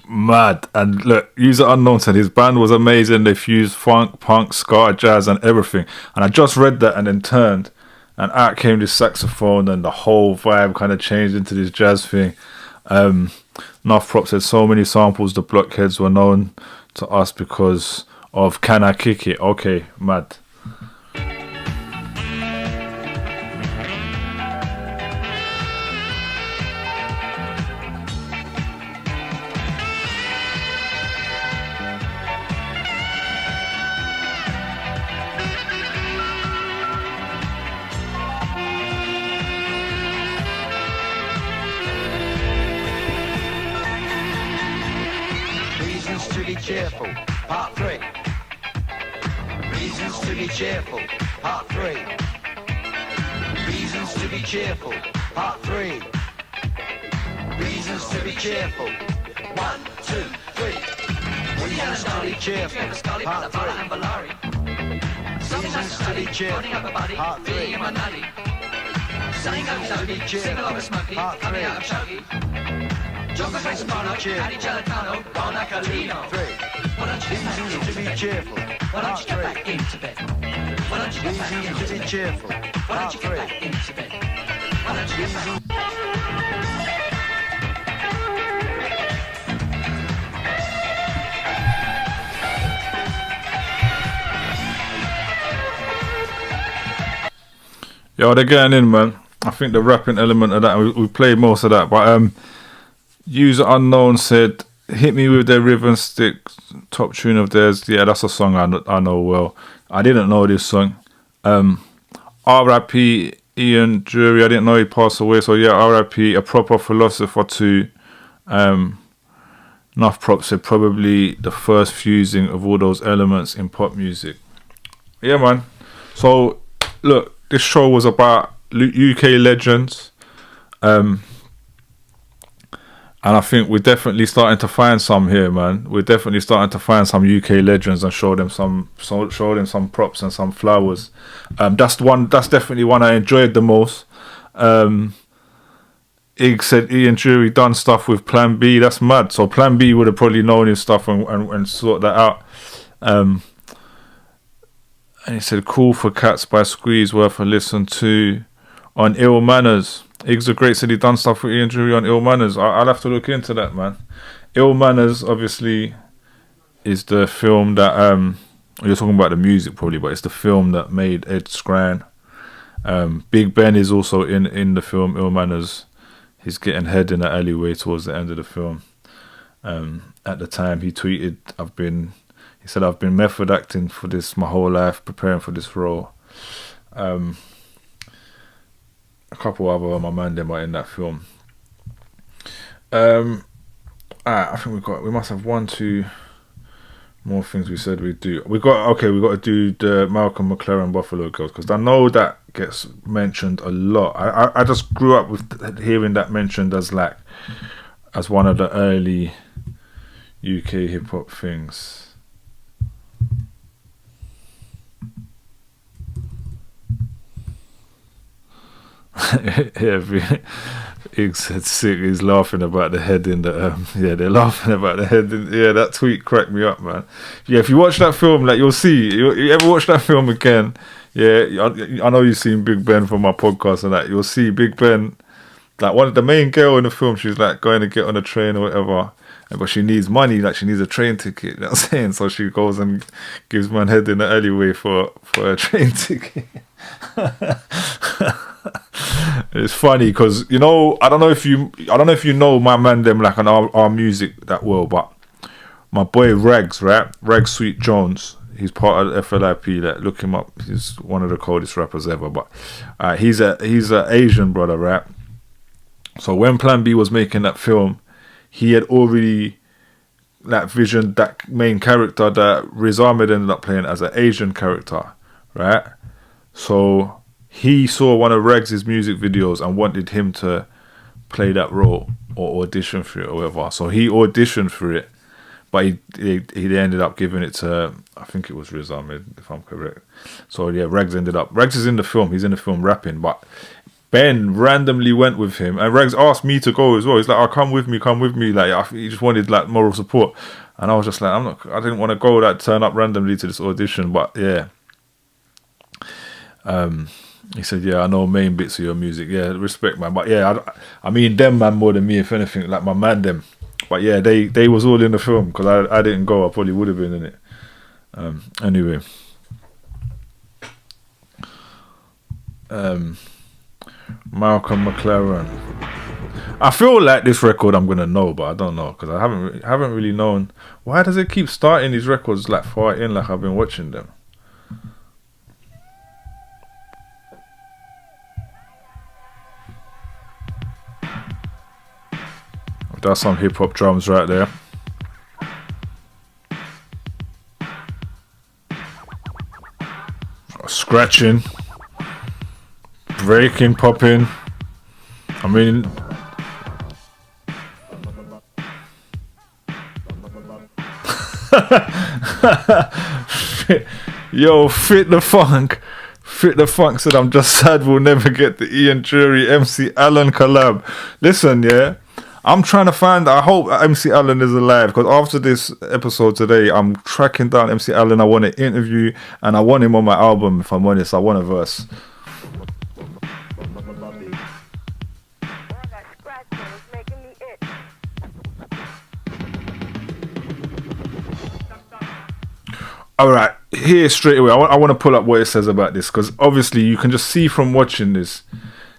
Mad. And look, User Unknown said his band was amazing. They fused funk, punk, ska, jazz and everything. And I just read that and then turned, and out came this saxophone, and the whole vibe kind of changed into this jazz thing. Enough Prop said so many samples the blockheads were known to us because of Can I Kick It? Okay, mad. Reasons to be cheerful, part 3. Reasons to be cheerful, part 3. Reasons to be cheerful, part 3. Reasons to be cheerful. 1, 2, 3. Reasons to be cheerful, part 3. Reasons to be cheerful, part 3. Reasons to be cheerful, part 3. Reasons to be cheerful, part 3. Reasons to be cheerful, part 3. Reasons to be cheerful, part 3. Yo, they're getting in, man. I think the rapping element of that, we played most of that, but User Unknown said, hit me with their rhythm stick, top tune of theirs. Yeah, that's a song I know well. I didn't know this song. R.I.P. Ian Drury, I didn't know he passed away, so yeah, R.I.P. A proper philosopher too. Enough props said probably the first fusing of all those elements in pop music. Yeah, man. So, look, this show was about UK legends. And I think we're definitely starting to find some here, man. We're definitely starting to find some UK legends and show them some props and some flowers. That's definitely one I enjoyed the most. Ig said Ian Jury done stuff with Plan B. That's mad. So Plan B would have probably known his stuff and sort that out. And he said, Cool for Cats by Squeeze, worth a listen to. On Ill Manners. Iggs the Great said he done stuff with Ian Jury on Ill Manners. I'll have to look into that, man. Ill Manners, obviously, is the film that... you're talking about the music, probably, but it's the film that made Ed Skrein. Big Ben is also in the film Ill Manners. He's getting head in the alleyway towards the end of the film. At the time, he tweeted, he said, I've been method acting for this my whole life, preparing for this role. A couple other my man them are in that film. I think we must have 1, 2 more things we said we'd do. We got to do the Malcolm McLaren Buffalo Girls, because I know that gets mentioned a lot. I just grew up with hearing that mentioned as one of the early UK hip hop things. Yeah, Iggs said sick. He's laughing about the head in the they're laughing about the head in, that tweet cracked me up, man. Yeah, if you watch that film, you'll see, you ever watch that film again, I know you've seen Big Ben from my podcast and that, you'll see Big Ben, one of the main girl in the film, she's going to get on a train or whatever, but she needs money, she needs a train ticket, you know what I'm saying? So she goes and gives man head in the alleyway for a train ticket. It's funny because I don't know if you know my man them on our music that well, but my boy Regs, right? Regs Sweet Jones, he's part of the FLIP. Look him up. He's one of the coldest rappers ever. But he's a Asian brother, right? So when Plan B was making that film, he had already visioned that main character that Riz Ahmed ended up playing as an Asian character, right? So he saw one of Regs' music videos and wanted him to play that role or audition for it or whatever. So he auditioned for it, but he ended up giving it to, I think it was Riz Ahmed, if I'm correct. So yeah, Regs is in the film. He's in the film rapping, but Ben randomly went with him, and Regs asked me to go as well. He's like, "Oh, come with me." He just wanted moral support, and I was just like, I didn't want to go turn up randomly to this audition, but yeah. He said, yeah, I know main bits of your music. Yeah, respect, man. But yeah, I mean them, man, more than me, if anything, my man them. But yeah, they was all in the film, because I didn't go. I probably would have been in it. Anyway, Malcolm McLaren. I feel like this record I'm gonna know, but I don't know because I haven't really known. Why does it keep starting these records like far in, like I've been watching them? That's some hip hop drums right there. Scratching, breaking, popping. I mean, yo, Fit the Funk. Fit the Funk said, I'm just sad we'll never get the Ian Jury MC Allen collab. Listen, yeah, I'm trying to find, I hope MC Allen is alive, because after this episode today, I'm tracking down MC Allen. I want to interview, and I want him on my album, if I'm honest. I want a verse. All right, here straight away, I want to pull up what it says about this, because obviously you can just see from watching this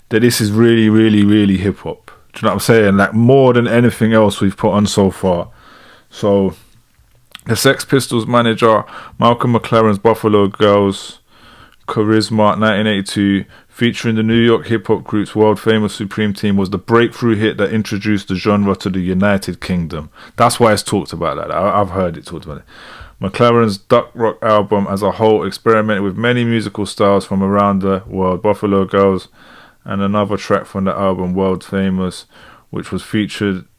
that this is really, really, really hip hop. Do you know what I'm saying? Like more than anything else we've put on so far. So, the Sex Pistols manager, Malcolm McLaren's Buffalo Girls, Charisma 1982, featuring the New York hip hop group's world famous Supreme Team, was the breakthrough hit that introduced the genre to the United Kingdom. That's why it's talked about that. I've heard it talked about it. McLaren's Duck Rock album as a whole experimented with many musical styles from around the world. Buffalo Girls and another track from the album, World Famous, which was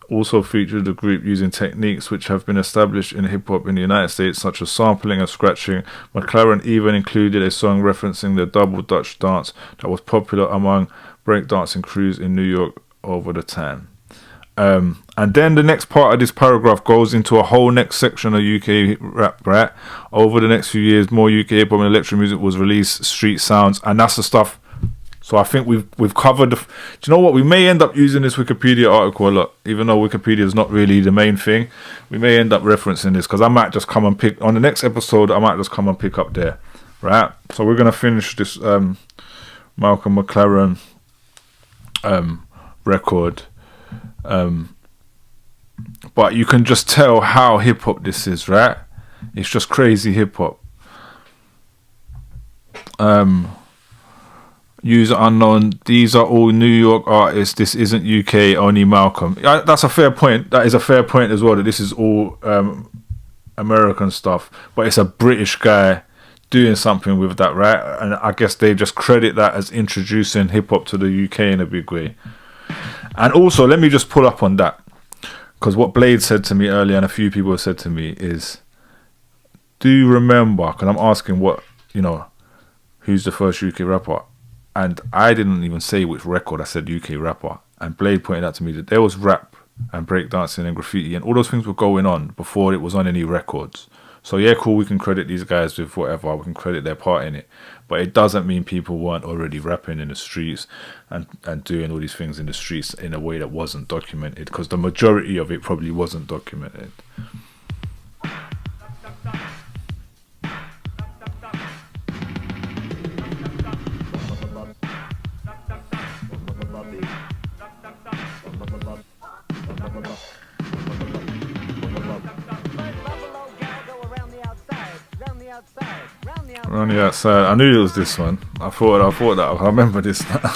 also featured the group using techniques which have been established in hip-hop in the United States, such as sampling and scratching. McLaren even included a song referencing the double Dutch dance that was popular among breakdancing crews in New York over the time. And then the next part of this paragraph goes into a whole next section of UK rap, right? Over the next few years, more UK hip hop and electro music was released, street sounds, and that's the stuff. So I think we've covered. Do you know what? We may end up using this Wikipedia article a lot, even though Wikipedia is not really the main thing. We may end up referencing this because I might just come and pick on the next episode. I might just come and pick up there, right? So we're gonna finish this Malcolm McLaren record. But you can just tell how hip hop this is, right? It's just crazy hip hop. User unknown. These are all New York artists. This isn't UK. Only Malcolm. That's a fair point. That is a fair point as well. That this is all American stuff, but it's a British guy doing something with that, right? And I guess they just credit that as introducing hip hop to the UK in a big way. And also, let me just pull up on that, because what Blade said to me earlier, and a few people have said to me, is, do you remember, because I'm asking who's the first UK rapper, and I didn't even say which record, I said UK rapper, and Blade pointed out to me that there was rap and breakdancing and graffiti and all those things were going on before it was on any records. So yeah, cool, we can credit these guys with whatever, we can credit their part in it, but it doesn't mean people weren't already rapping in the streets and doing all these things in the streets in a way that wasn't documented, because the majority of it probably wasn't documented. Around the outside. I knew it was this one. I thought that I remember this now.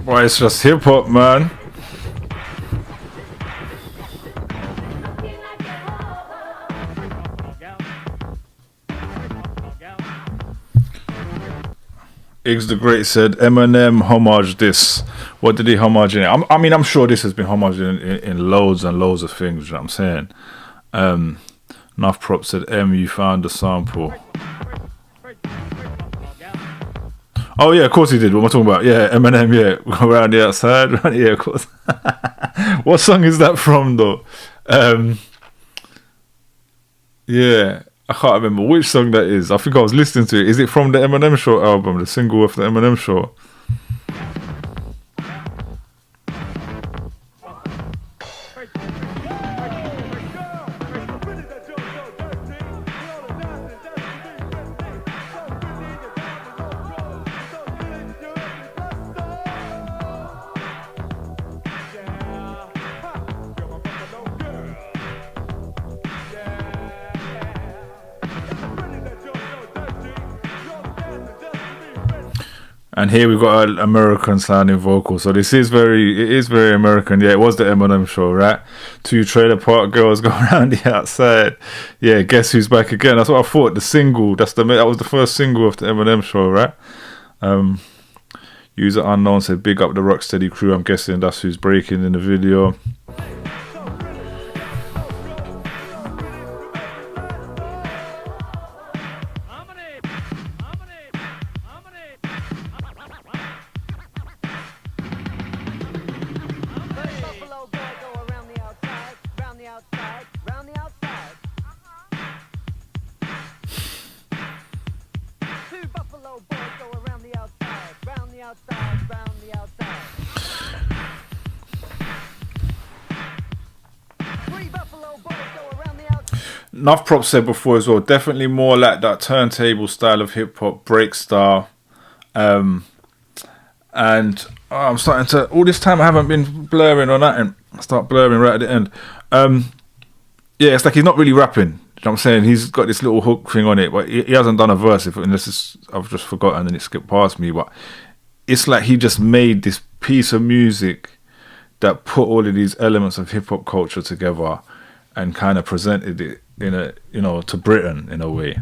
Boy, it's just hip hop, man. Iggs the Great said Eminem homage this. What did he homage in it? I mean, I'm sure this has been homaged in loads and loads of things. You know what I'm saying? Enough Prop said, you found the sample. Oh yeah, of course he did. What am I talking about? Yeah, Eminem, yeah. Around the outside. Yeah, of course. What song is that from though? Yeah, I can't remember which song that is. I think I was listening to it. Is it from the Eminem Show album, the single of the Eminem Show? And here we've got an American sounding vocal. So it is very American. Yeah, it was the Eminem Show, right? 2 trailer park girls go around the outside. Yeah, guess who's back again? That's what I thought. The single, that was the first single of the Eminem Show, right? User Unknown said, big up the Rocksteady crew. I'm guessing that's who's breaking in the video. Enough Prop said before as well, definitely more like that turntable style of hip hop, break style. And I'm starting to, all this time I haven't been blurring on that, and I start blurring right at the end. Yeah, it's like he's not really rapping. You know what I'm saying? He's got this little hook thing on it, but he hasn't done a verse, unless I've just forgotten and it skipped past me. But it's like he just made this piece of music that put all of these elements of hip hop culture together and kind of presented it in a, to Britain in a way.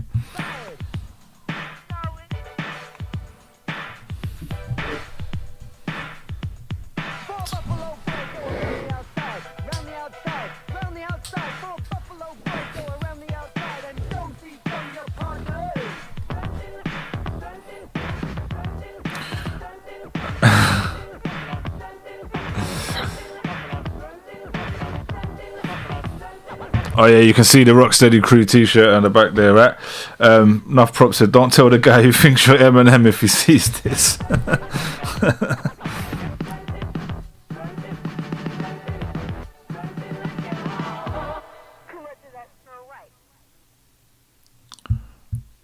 Oh yeah, you can see the Rocksteady Crew t-shirt on the back there, right? Enough Prop said, don't tell the guy who thinks you're Eminem if he sees this.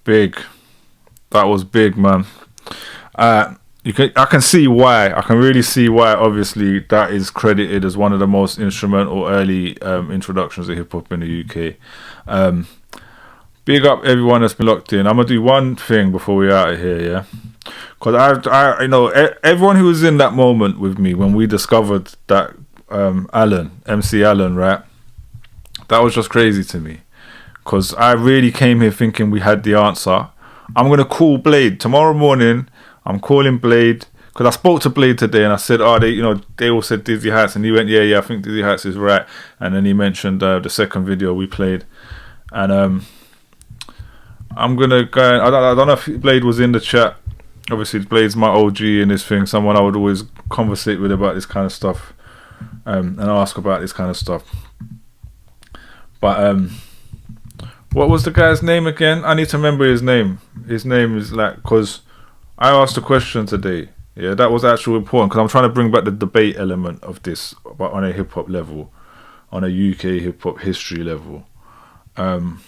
Big. That was big, man. I can see why. I can really see why. Obviously, that is credited as one of the most instrumental early introductions of hip hop in the UK. Big up everyone that's been locked in. I'm gonna do one thing before we're out of here, yeah. Because I everyone who was in that moment with me when we discovered that MC Allen, right? That was just crazy to me. Because I really came here thinking we had the answer. I'm gonna call Blade tomorrow morning. I'm calling Blade because I spoke to Blade today and I said, they all said Dizzy Heights, and he went, yeah, I think Dizzy Heights is right. And then he mentioned the second video we played, and I'm gonna go. I don't know if Blade was in the chat. Obviously, Blade's my OG in this thing. Someone I would always conversate with about this kind of stuff, and ask about this kind of stuff. But what was the guy's name again? I need to remember his name. His name is because I asked a question today. Yeah, that was actually important because I'm trying to bring back the debate element of this, but on a hip hop level, on a UK hip hop history level. And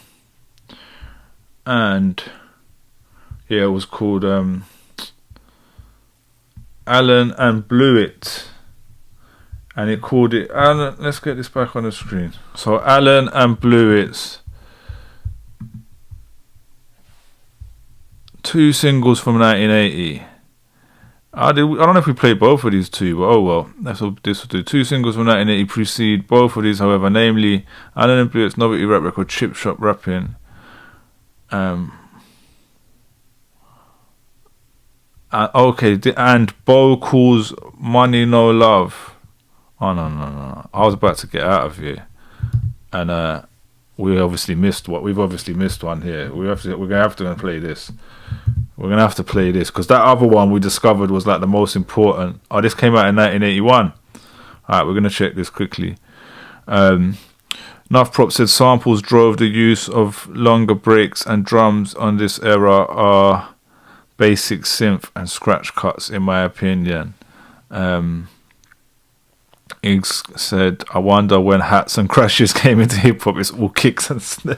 yeah, it was called Alan and Blew It. And it called it Alan. Let's get this back on the screen. So Alan and Blew It's 2 singles from 1980. I don't know if we played both of these two, but oh well. That's what this will do. 2 singles from 1980 precede both of these, however, namely Alan and Blue It's novelty rap record Chip Shop Rapping, Okay, and Bo calls Money No Love. Oh no! I was about to get out of here, and we've obviously missed one here. We're gonna have to play this. We're gonna have to play this because that other one we discovered was like the most important. Oh, this came out in 1981. All right, we're gonna check this quickly. Nuff Prop said samples drove the use of longer breaks and drums on this era are basic synth and scratch cuts, in my opinion. Iggs said, I wonder when hats and crashes came into hip hop, it's all kicks and snare.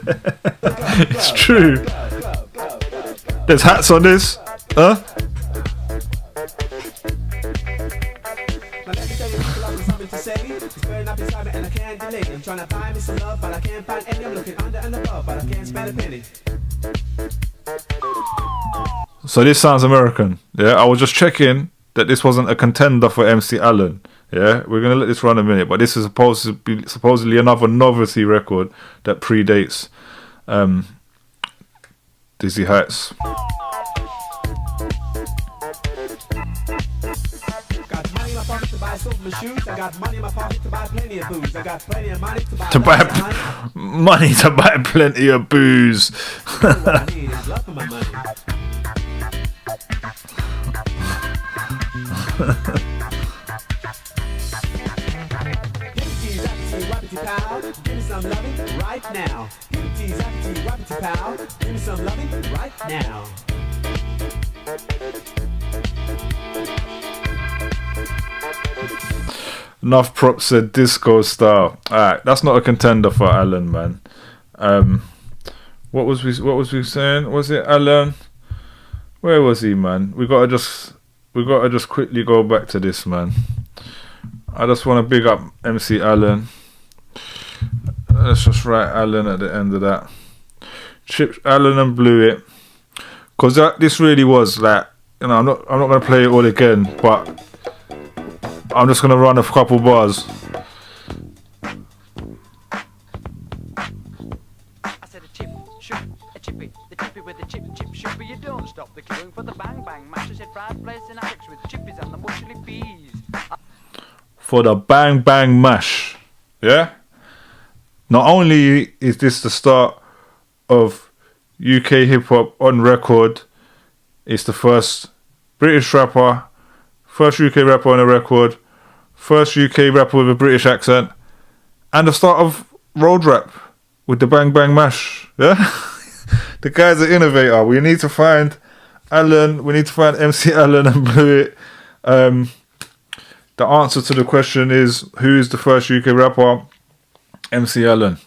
It's true. There's hats on this, huh? So this sounds American. Yeah, I was just checking that this wasn't a contender for MC Allen. Yeah, we're gonna let this run a minute, but this is supposedly another novelty record that predates Dizzy Heights. To buy silver shoes, I got money in my pocket to buy plenty of booze. I got plenty of money to buy money to buy plenty of booze. What I need is love for my money. Give me some loving right now. Give me some loving right now. Enough Prop said disco style. Alright, that's not a contender for Alan, man. What was we saying? Was it Alan? Where was he, man? We gotta just quickly go back to this, man. I just want to big up MC Allen. Let's just write Allen at the end of that. Chip Allen and Blew It, because this really was like, you know, I'm not gonna play it all again, but I'm just gonna run a couple bars. I said a chip, shoop, a chippy, the chippy with the chip, shoopy. You don't stop the queuing for the bang bang mash. I said fried place and Alex with chippies and the mushly peas. For the bang bang mash, yeah. Not only is this the start of UK hip hop on record, it's the first British rapper, first UK rapper on a record, first UK rapper with a British accent, and the start of road rap with the bang bang mash. Yeah, the guy's an innovator. We need to find Alan. We need to find MC Allen and Blew It. The answer to the question is, who is the first UK rapper? MC Allen.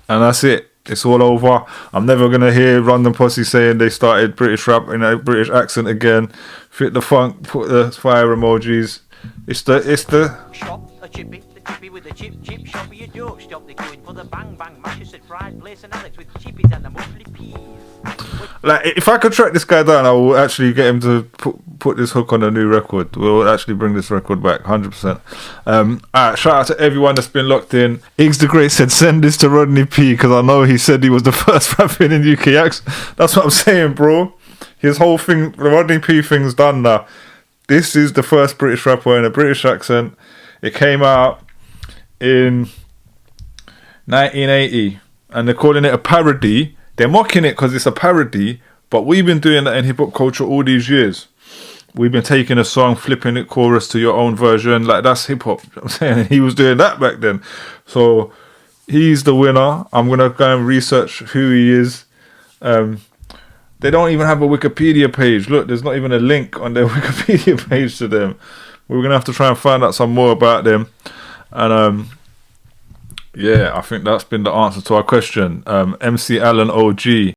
And that's it. It's all over. I'm never gonna hear Random Posse saying they started British rap in a British accent again. Fit the funk, put the fire emojis. It's the Shop, a chippy, the chippy with the chip, shop. You don't stop the queuing for the bang bang mash. I said fried place and Alex with chippies and the mushly peas. like, if I could track this guy down, I will actually get him to put this hook on a new record. We'll actually bring this record back, 100%. Alright, shout out to everyone that's been locked in. Iggs the Great said, send this to Rodney P, because I know he said he was the first rapper in UK accent. That's what I'm saying, bro. His whole thing, the Rodney P thing's done now. This is the first British rapper in a British accent. It came out in 1980, and they're calling it a parody. They're mocking it because it's a parody, but we've been doing that in hip-hop culture all these years. We've been taking a song, flipping it chorus to your own version. Like, that's hip-hop. You know what I'm saying? And he was doing that back then. So he's the winner. I'm going to go and research who he is. They don't even have a Wikipedia page. Look, there's not even a link on their Wikipedia page to them. We're going to have to try and find out some more about them. And yeah, I think that's been the answer to our question. MC Allen OG.